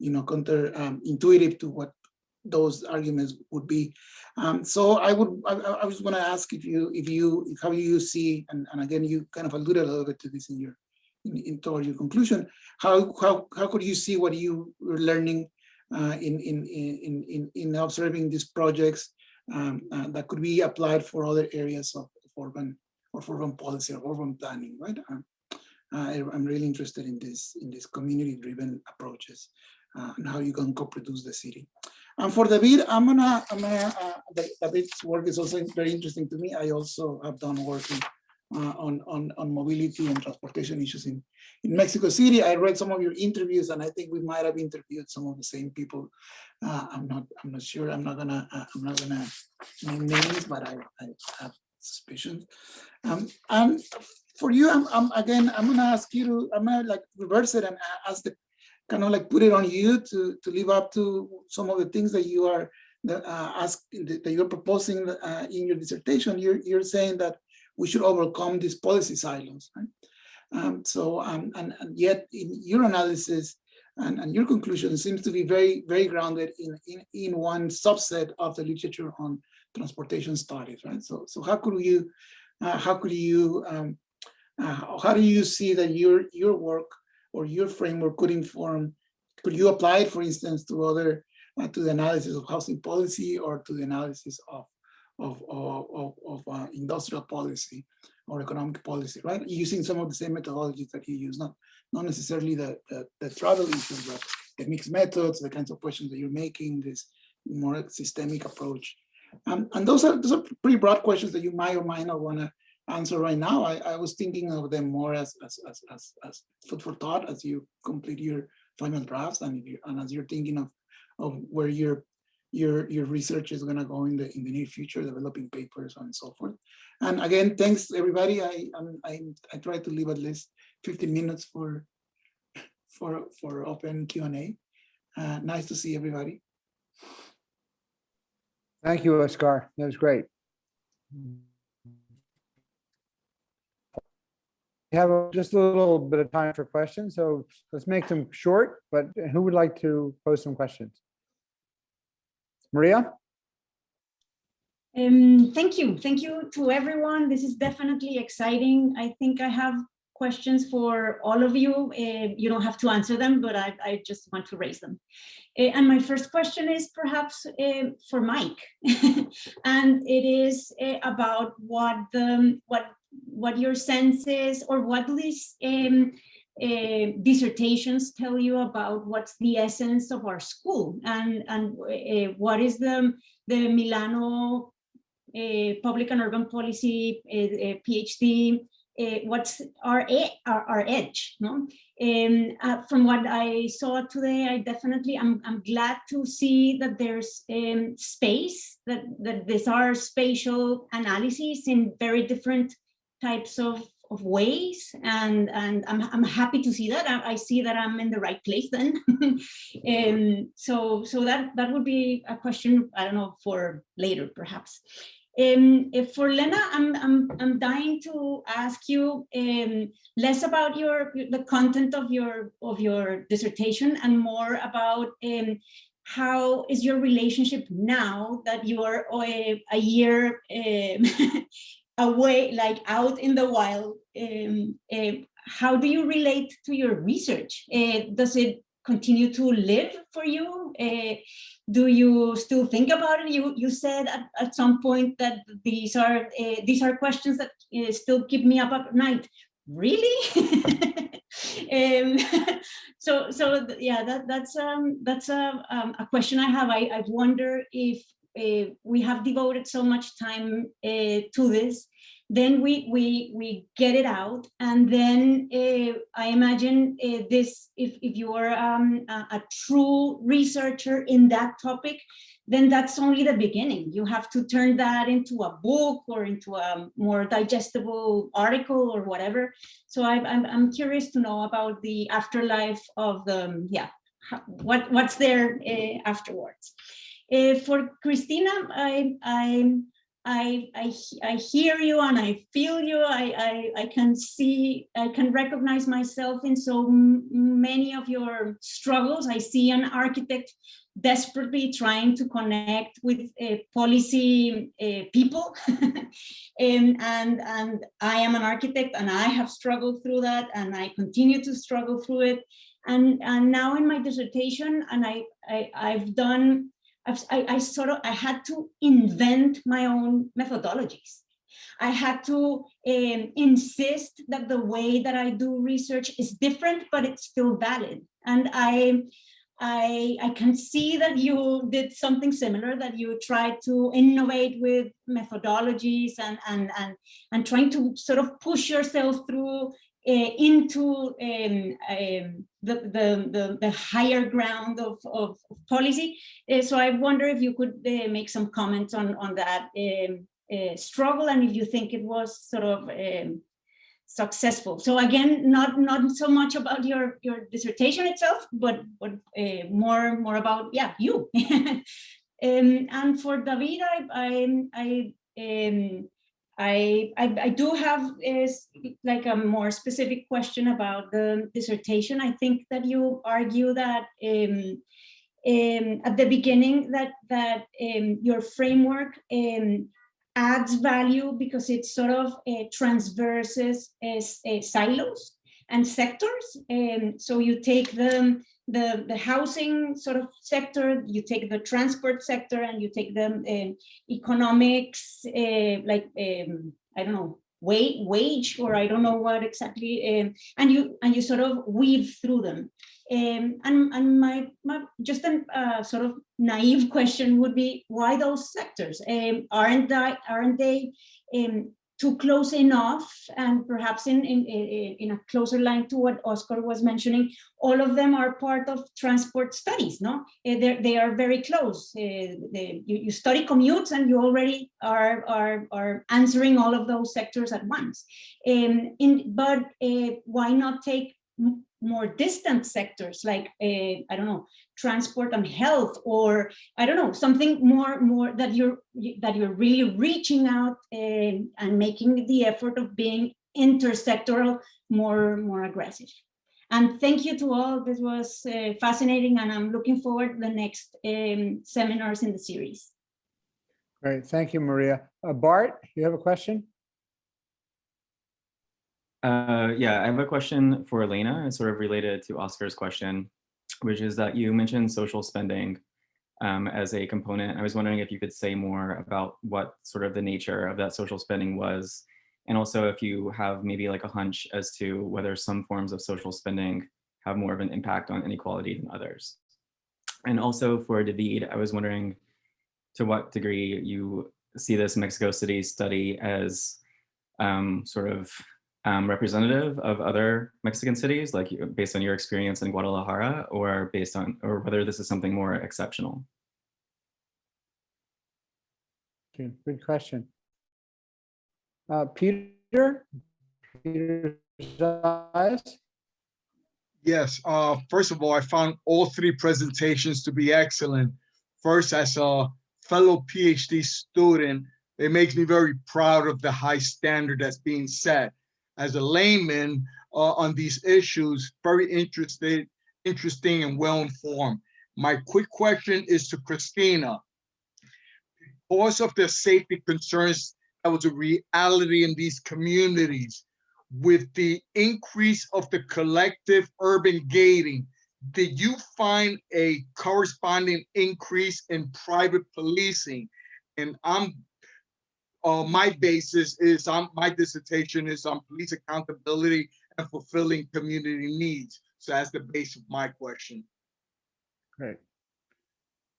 intuitive to what those arguments would be. So I was going to ask how you see, and again you kind of alluded a little bit to this toward your conclusion, how could you see what you were learning in observing these projects that could be applied for other areas of urban policy or urban planning, right? I'm really interested in these community-driven approaches and how you can co-produce the city. And for David, David's work is also very interesting to me. I also have done work on mobility and transportation issues in Mexico City. I read some of your interviews, and I think we might have interviewed some of the same people. I'm not sure. I'm not gonna name names, but I have suspicions. And for you, I'm gonna ask you I'm gonna reverse it and ask put it on you to live up to some of the things that you are that you're proposing in your dissertation. You're saying that we should overcome these policy silos, right? And yet in your analysis and your conclusion seems to be very, very grounded in one subset of the literature on transportation studies, right? So how do you see that your work or your framework could you apply it, for instance, to other to the analysis of housing policy or to the analysis of industrial policy or economic policy, right? Using some of the same methodologies that you use, not necessarily the travel issues, but the mixed methods, the kinds of questions that you're making, this more systemic approach. And those are pretty broad questions that you might or might not want to answer right now. I was thinking of them more as food for thought as you complete your final drafts and as you're thinking of where your research is going to go in the near future, developing papers and so forth. And again, thanks everybody. I try to leave at least 15 minutes for open Q&A. Nice to see everybody. Thank you, Oscar. That was great. We have just a little bit of time for questions, so let's make them short, but who would like to pose some questions? Maria? Thank you. Thank you to everyone. This is definitely exciting. I think I have questions for all of you. You don't have to answer them, but I just want to raise them. And my first question is perhaps for Mike, and it is about what your sense is, or what these dissertations tell you about what's the essence of our school, and what is the Milano Public and Urban Policy PhD. What's our edge, no? From what I saw today, I'm glad to see that there's space, that these are spatial analyses in very different types of ways, and I'm happy to see that. I see that I'm in the right place then. So that would be a question, I don't know, for later perhaps. For Lena, I'm dying to ask you less about the content of your dissertation, and more about how is your relationship now that you are a year away, like out in the wild. How do you relate to your research? Does it continue to live for you? Do you still think about it? You said at some point that these are questions that still keep me up at night. Really? So yeah, that's a question I have. I wonder if we have devoted so much time to this, then we get it out, and then I imagine this, if you are a true researcher in that topic, then that's only the beginning. You have to turn that into a book or into a more digestible article or whatever. So I'm curious to know about the afterlife of the, what's there afterwards. For Cristina, I hear you and I feel you. I can recognize myself in so many of your struggles. I see an architect desperately trying to connect with policy people. and I am an architect, and I have struggled through that, and I continue to struggle through it. And now in my dissertation, and I had to invent my own methodologies. I had to insist that the way that I do research is different, but it's still valid. And I can see that you did something similar, that you tried to innovate with methodologies and trying to sort of push yourself through into the higher ground of policy. So I wonder if you could make some comments on that struggle, and if you think it was sort of successful. So again, not so much about your dissertation itself, but more about you. And for David, I do have like a more specific question about the dissertation. I think that you argue that at the beginning that your framework adds value because it sort of transverses silos and sectors. So you take the housing sort of sector, you take the transport sector, and you take the economics, like I don't know, wage, or I don't know what exactly, and you sort of weave through them. And my just a sort of naive question would be, why those sectors? Aren't they too close enough? And perhaps in a closer line to what Oscar was mentioning, all of them are part of transport studies, no? They are very close. You study commutes, and you already are answering all of those sectors at once. But why not take more distant sectors, like I don't know, transport and health, or I don't know, something more that you're really reaching out and making the effort of being intersectoral more aggressive. And thank you to all. This was fascinating, and I'm looking forward to the next seminars in the series. Great, thank you, Maria. Bart, you have a question? Yeah, I have a question for Lena. It's sort of related to Oscar's question, which is that you mentioned social spending as a component. I was wondering if you could say more about what sort of the nature of that social spending was, and also if you have maybe like a hunch as to whether some forms of social spending have more of an impact on inequality than others. And also for David, I was wondering to what degree you see this Mexico City study as sort of representative of other Mexican cities, like based on your experience in Guadalajara, or based on, or whether this is something more exceptional. Okay, good question. Peter? Peter Zayas? Yes, first of all, I found all three presentations to be excellent. First, as a fellow PhD student, it makes me very proud of the high standard that's being set. As a layman on these issues, very interesting and well-informed. My quick question is to Cristina. Because of the safety concerns that was a reality in these communities, with the increase of the collective urban gating, did you find a corresponding increase in private policing? And my basis is, my dissertation is on police accountability and fulfilling community needs. So that's the base of my question. Great.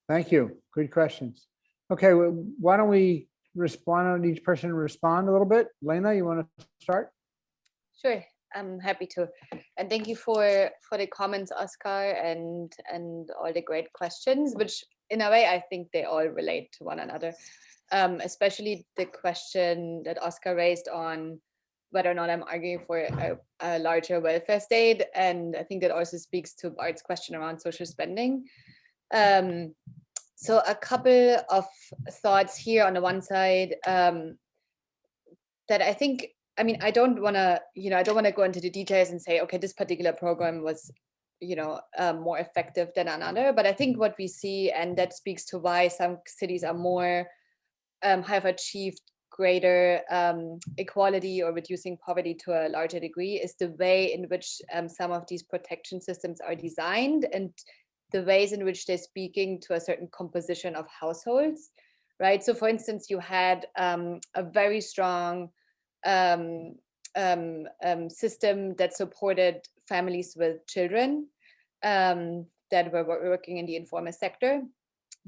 Thank you. Good questions. Okay, well, why don't we respond on each person respond a little bit? Lena, you want to start? Sure, I'm happy to. And thank you for the comments, Oscar, and all the great questions, which in a way, I think they all relate to one another. Especially the question that Oscar raised on whether or not I'm arguing for a larger welfare state. And I think that also speaks to Bart's question around social spending. So a couple of thoughts here on the one side that I think, I mean, I don't want to go into the details and say, okay, this particular program was, more effective than another. But I think what we see, and that speaks to why some cities are more, have achieved greater equality or reducing poverty to a larger degree, is the way in which some of these protection systems are designed and the ways in which they're speaking to a certain composition of households, right? So for instance, you had a very strong system that supported families with children that were working in the informal sector,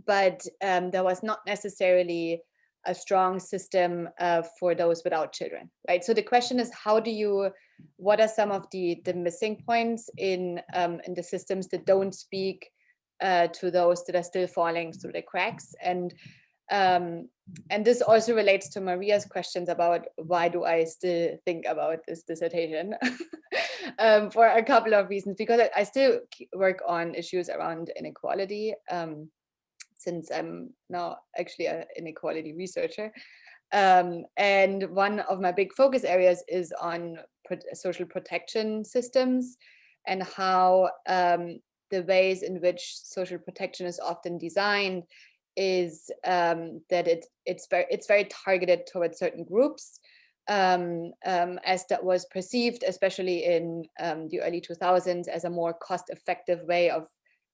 but there was not necessarily a strong system for those without children, right? So the question is, what are some of the missing points in the systems that don't speak to those that are still falling through the cracks? And this also relates to Maria's questions about why do I still think about this dissertation for a couple of reasons, because I still work on issues around inequality, since I'm now actually an inequality researcher. And one of my big focus areas is on social protection systems and how the ways in which social protection is often designed is that it's very targeted towards certain groups, as that was perceived, especially in the early 2000s, as a more cost-effective way of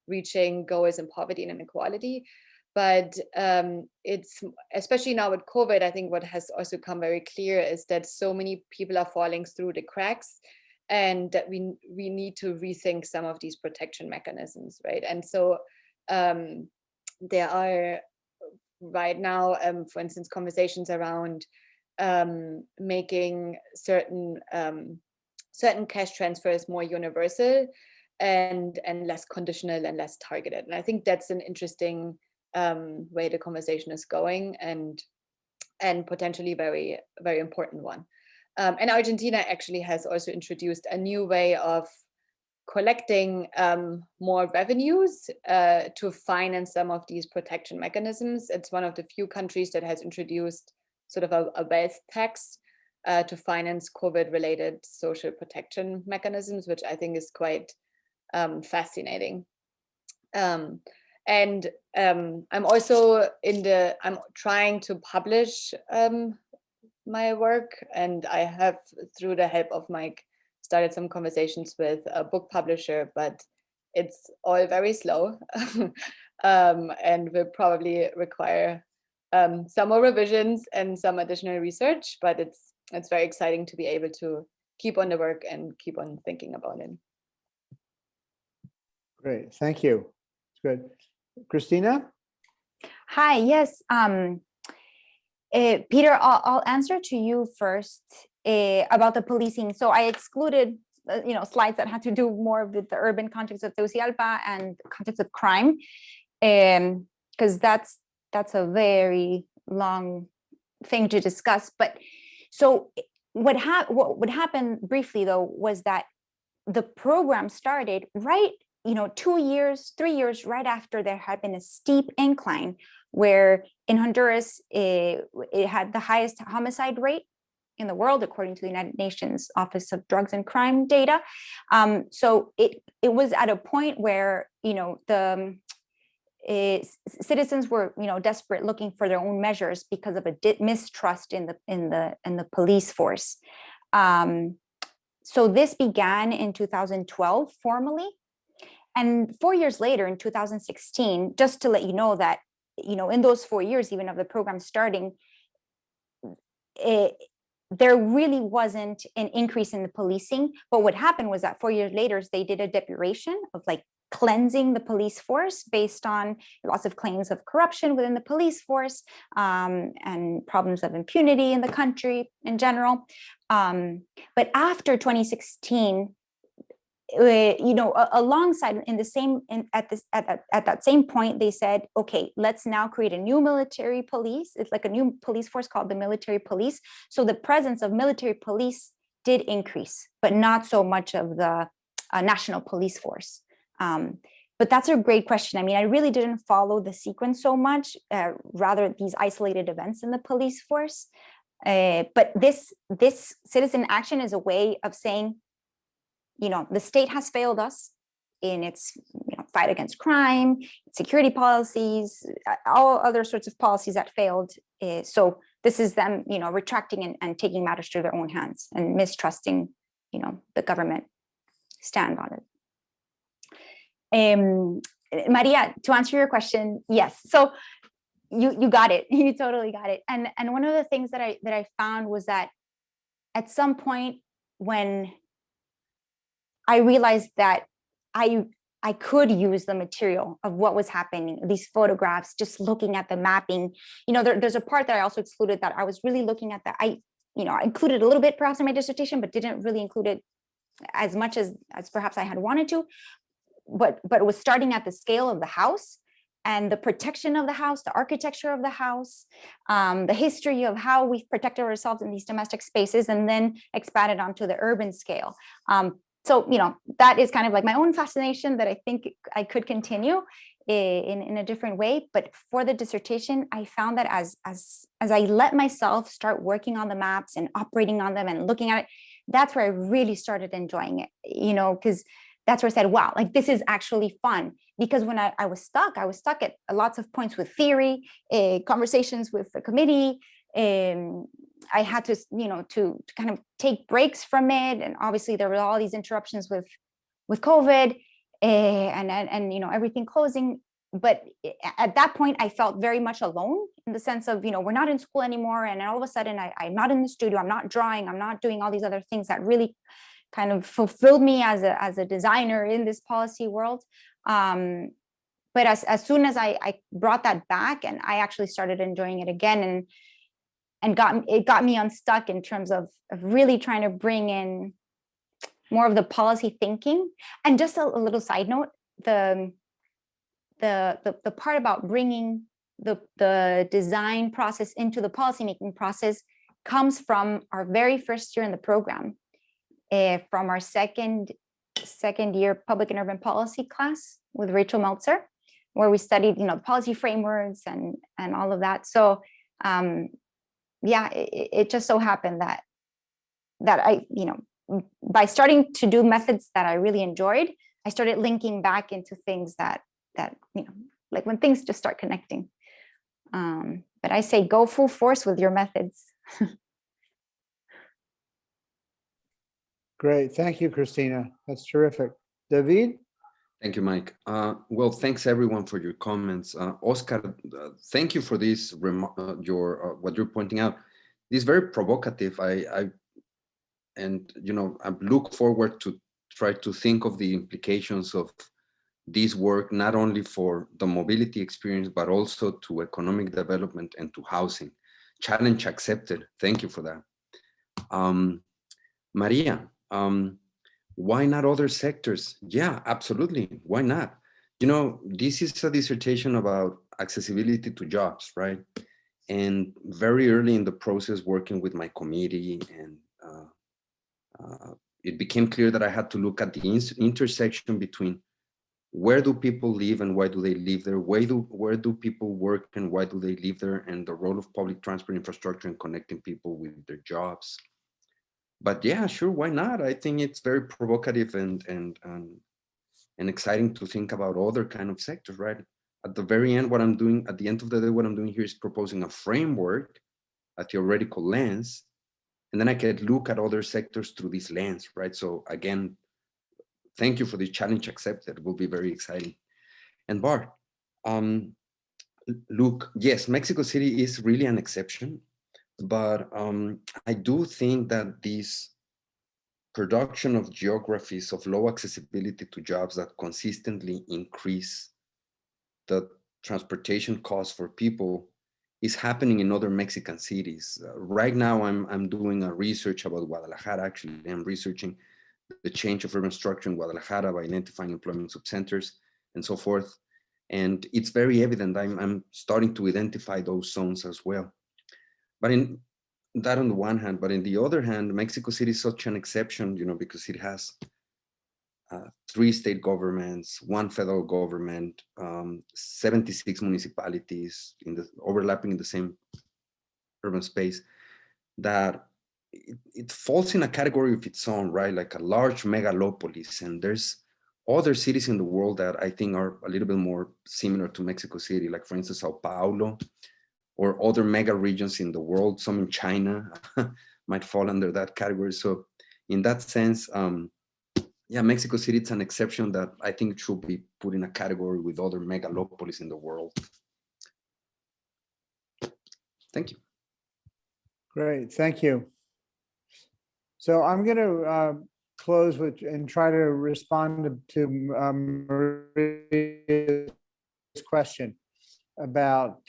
reaching goals in poverty and inequality. But it's, especially now with COVID, I think what has also come very clear is that so many people are falling through the cracks, and that we need to rethink some of these protection mechanisms, right? And so there are right now, for instance, conversations around making certain cash transfers more universal and less conditional and less targeted. And I think that's an interesting way the conversation is going, and potentially very, very important one. And Argentina actually has also introduced a new way of collecting more revenues to finance some of these protection mechanisms. It's one of the few countries that has introduced sort of a wealth tax to finance COVID-related social protection mechanisms, which I think is quite fascinating. And I'm also I'm trying to publish my work, and I have, through the help of Mike, started some conversations with a book publisher, but it's all very slow and will probably require some more revisions and some additional research, but it's very exciting to be able to keep on the work and keep on thinking about it. Great, thank you. It's good. Cristina? Hi, yes. Peter, I'll answer to you first about the policing. So I excluded slides that had to do more with the urban context of Tegucigalpa and context of crime, because that's a very long thing to discuss. But so what happened briefly though was that the program started right, 2 years, 3 years right after there had been a steep incline, where in Honduras it had the highest homicide rate in the world, according to the United Nations Office of Drugs and Crime data. So it was at a point where the citizens were desperate, looking for their own measures because of a mistrust in the police force. So this began in 2012 formally, and 4 years later in 2016, just to let you know that in those 4 years even of the program starting, there really wasn't an increase in the policing. But what happened was that 4 years later, they did a depuration of cleansing the police force based on lots of claims of corruption within the police force and problems of impunity in the country in general. But after 2016, alongside at that same point, they said, okay, let's now create a new military police. It's like a new police force called the military police. So the presence of military police did increase, but not so much of the national police force. But that's a great question. I mean, I really didn't follow the sequence so much, rather these isolated events in the police force. But this citizen action is a way of saying, the state has failed us in its fight against crime, security policies, all other sorts of policies that failed. So this is them, retracting and taking matters to their own hands and mistrusting, the government stand on it. Maria, to answer your question, yes. So you got it. You totally got it. And one of the things that I found was that at some point when I realized that I could use the material of what was happening, these photographs, just looking at the mapping. There's a part that I also excluded that I was really looking at that. I included a little bit perhaps in my dissertation, but didn't really include it as much as perhaps I had wanted to. But it was starting at the scale of the house and the protection of the house, the architecture of the house, the history of how we've protected ourselves in these domestic spaces, and then expanded onto the urban scale. So, that is kind of like my own fascination that I think I could continue in a different way. But for the dissertation, I found that as I let myself start working on the maps and operating on them and looking at it, that's where I really started enjoying it, because that's where I said, wow, this is actually fun. Because when I was stuck at lots of points with theory, conversations with the committee, I had to, to kind of take breaks from it. And obviously there were all these interruptions with COVID and everything closing. But at that point, I felt very much alone in the sense of, we're not in school anymore. And all of a sudden I'm not in the studio, I'm not drawing, I'm not doing all these other things that really kind of fulfilled me as a designer in this policy world. But as soon as I brought that back, and I actually started enjoying it again, and it got me unstuck in terms of really trying to bring in more of the policy thinking. And just a little side note, the part about bringing the design process into the policymaking process comes from our very first year in the program, from our second second year public and urban policy class with Rachel Meltzer, where we studied, policy frameworks and all of that. So yeah, it just so happened that I, by starting to do methods that I really enjoyed, I started linking back into things that like when things just start connecting. But I say go full force with your methods. Great. Thank you, Cristina. That's terrific. David? Thank you, Mike. Well, thanks everyone for your comments. Oscar, thank you for this, what you're pointing out. This is very provocative. I look forward to try to think of the implications of this work, not only for the mobility experience, but also to economic development and to housing. Challenge accepted. Thank you for that. Maria, why not other sectors? Yeah, absolutely. Why not? This is a dissertation about accessibility to jobs, right? And very early in the process, working with my committee, and it became clear that I had to look at the intersection between where do people live and why do they live there? Where do people work and why do they live there? And the role of public transport infrastructure in connecting people with their jobs. But yeah, sure, why not? I think it's very provocative and exciting to think about other kind of sectors, right? At the very end, at the end of the day, what I'm doing here is proposing a framework, a theoretical lens, and then I can look at other sectors through this lens, right? So again, thank you for the challenge accepted. It will be very exciting. And Bart, look, yes, Mexico City is really an exception, but I do think that this production of geographies of low accessibility to jobs that consistently increase the transportation costs for people is happening in other Mexican cities. Right now, I'm doing a research about Guadalajara. Actually, I'm researching the change of urban structure in Guadalajara by identifying employment subcenters and so forth. And it's very evident. I'm starting to identify those zones as well. But in that on the one hand, but in the other hand, Mexico City is such an exception, because it has 3 state governments, 1 federal government, 76 municipalities overlapping in the same urban space, that it falls in a category of its own, right? Like a large megalopolis. And there's other cities in the world that I think are a little bit more similar to Mexico City, like for instance, Sao Paulo, or other mega regions in the world. Some in China might fall under that category. So in that sense, yeah, Mexico City, it's an exception that I think should be put in a category with other megalopolis in the world. Thank you. Great, thank you. So I'm going to close with and try to respond to Maria's question about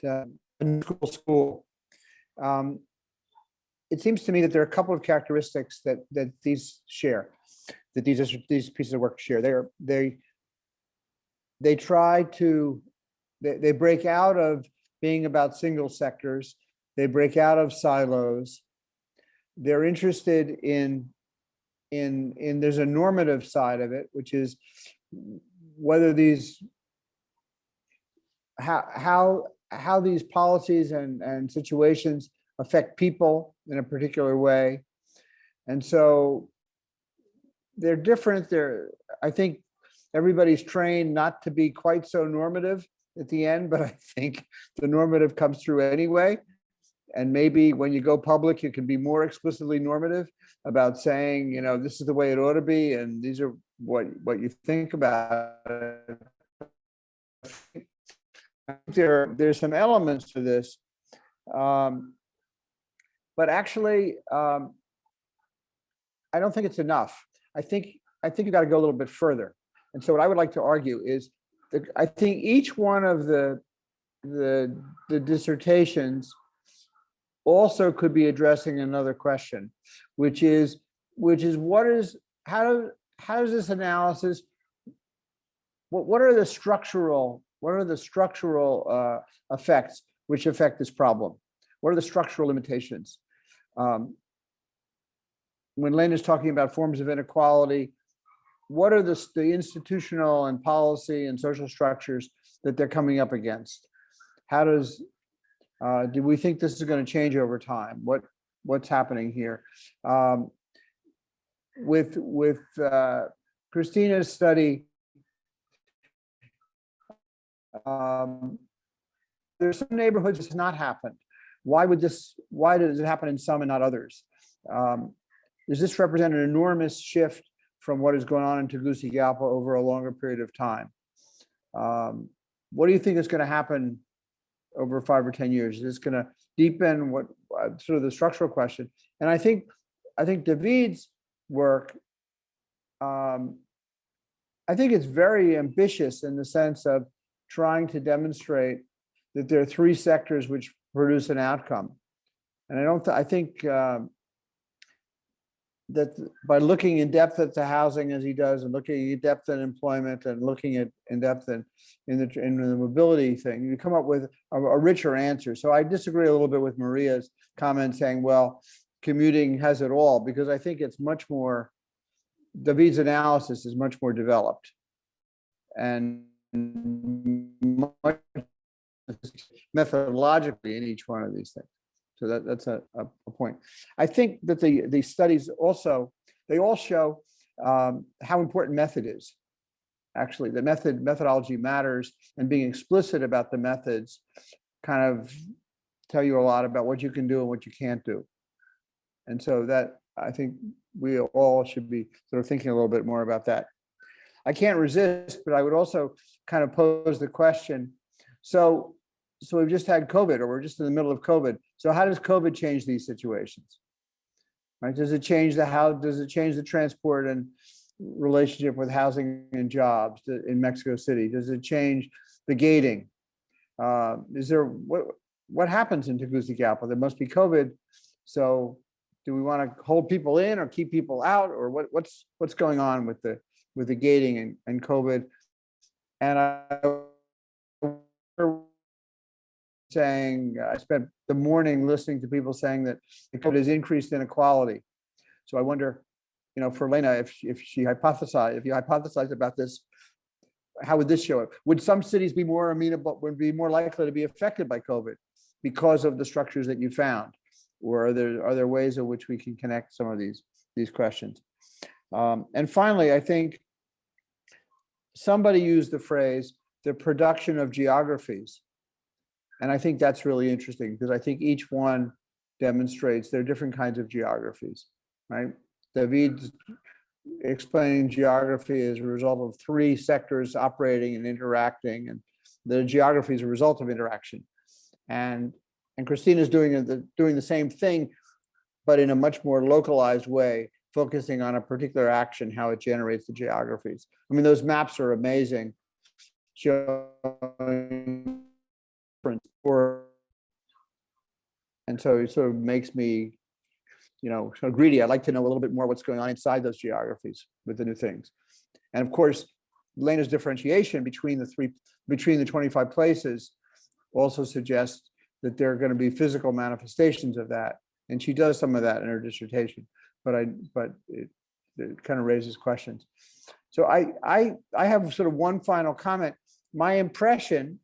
school. It seems to me that there are a couple of characteristics that these share, that these pieces of work share. They break out of being about single sectors. They break out of silos. They're interested in there's a normative side of it, which is whether these how these policies and situations affect people in a particular way. And so they're different. I think everybody's trained not to be quite so normative at the end, but I think the normative comes through anyway. And maybe when you go public, you can be more explicitly normative about saying, this is the way it ought to be, and these are what you think about it. There's some elements to this, but actually, I don't think it's enough. I think you got to go a little bit further. And so what I would like to argue is that I think each one of the dissertations also could be addressing another question, which is how does this analysis, what are the structural effects which affect this problem? What are the structural limitations? When Lena is talking about forms of inequality, what are the institutional and policy and social structures that they're coming up against? How does, do we think this is going to change over time? What's happening here? With Christina's study, there's some neighborhoods it's not happened. Why does it happen in some and not others? Does this represent an enormous shift from what is going on in Tegucigalpa over a longer period of time? What do you think is going to happen over 5 or 10 years? Is this going to deepen what sort of the structural question? And I think David's work, I think it's very ambitious in the sense of trying to demonstrate that there are 3 sectors which produce an outcome. And I think that by looking in depth at the housing as he does, and looking in depth at employment, and looking at in depth in the mobility thing, you come up with a richer answer. So I disagree a little bit with Maria's comment saying, well, commuting has it all, because I think it's much more, David's analysis is much more developed and much methodologically in each one of these things. So that's a point. I think that the studies also, they all show how important method is. Actually, the methodology matters, and being explicit about the methods kind of tell you a lot about what you can do and what you can't do. And so that, I think we all should be sort of thinking a little bit more about that. I can't resist, but I would also kind of pose the question. So we've just had COVID, or we're just in the middle of COVID. So how does COVID change these situations? Right? Does it change the transport and relationship with housing and jobs in Mexico City? Does it change the gating? What happens in Tegucigalpa? There must be COVID. So do we want to hold people in or keep people out, or what's going on with the gating and COVID? And I spent the morning listening to people saying that COVID has increased inequality. So I wonder, for Lena, if you hypothesize about this, how would this show up? Would some cities be more amenable, would be more likely to be affected by COVID because of the structures that you found? Or are there ways in which we can connect some of these questions? And finally, I think somebody used the phrase, the production of geographies. And I think that's really interesting, because I think each one demonstrates there are different kinds of geographies, right? David's explaining geography as a result of 3 sectors operating and interacting, and the geography is a result of interaction. And Christina's doing the same thing, but in a much more localized way, focusing on a particular action, how it generates the geographies. I mean, those maps are amazing, showing and so it sort of makes me, sort of greedy. I'd like to know a little bit more what's going on inside those geographies with the new things. And of course, Lena's differentiation between the 25 places also suggests that there are going to be physical manifestations of that. And she does some of that in her dissertation, but it kind of raises questions. So I have sort of one final comment. My impression,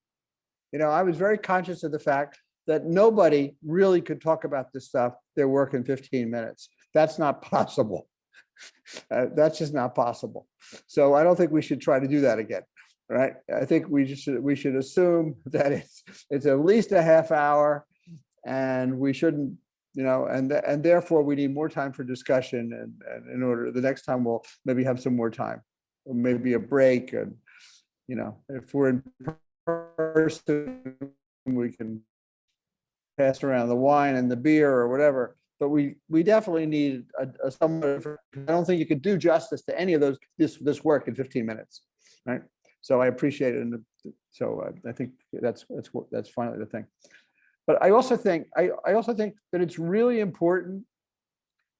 I was very conscious of the fact that nobody really could talk about this stuff, their work, in 15 minutes. That's not possible. That's just not possible. So I don't think we should try to do that again, right? I think we should assume that it's at least a half hour, and we shouldn't, and therefore we need more time for discussion, and in order, the next time we'll maybe have some more time, or maybe a break, and if we're in person, we can pass around the wine and the beer or whatever, but we definitely need a somewhat. I don't think you could do justice to any of this work in 15 minutes, right? So I appreciate it, and so I think that's finally the thing. But I also think that it's really important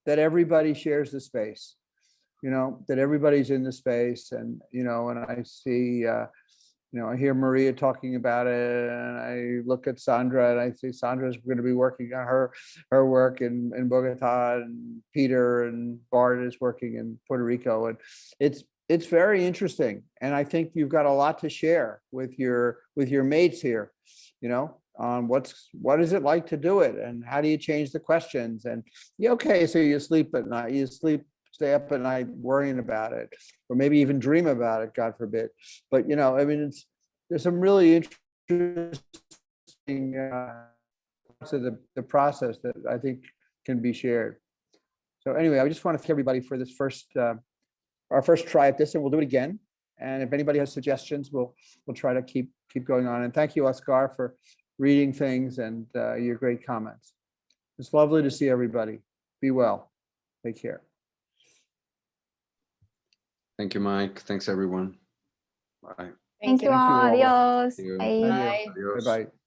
that everybody shares the space, that everybody's in the space, and and I see. I hear Maria talking about it, and I look at Sandra, and I see Sandra's going to be working on her work in Bogota, and Peter and Bart is working in Puerto Rico, and it's very interesting. And I think you've got a lot to share with your mates here, you know, on what is it like to do it, and how do you change the questions? And yeah, okay, so you sleep at night, stay up at night worrying about it, or maybe even dream about it, God forbid. But, you know, I mean, there's some really interesting parts of the process that I think can be shared. So anyway, I just want to thank everybody for this our first try at this, and we'll do it again. And if anybody has suggestions, we'll try to keep going on. And thank you, Oscar, for reading things and your great comments. It's lovely to see everybody. Be well. Take care. Thank you, Mike. Thanks, everyone. Bye. Thank you everyone. all. Adios. See you. Bye. Bye. Adios. Bye-bye.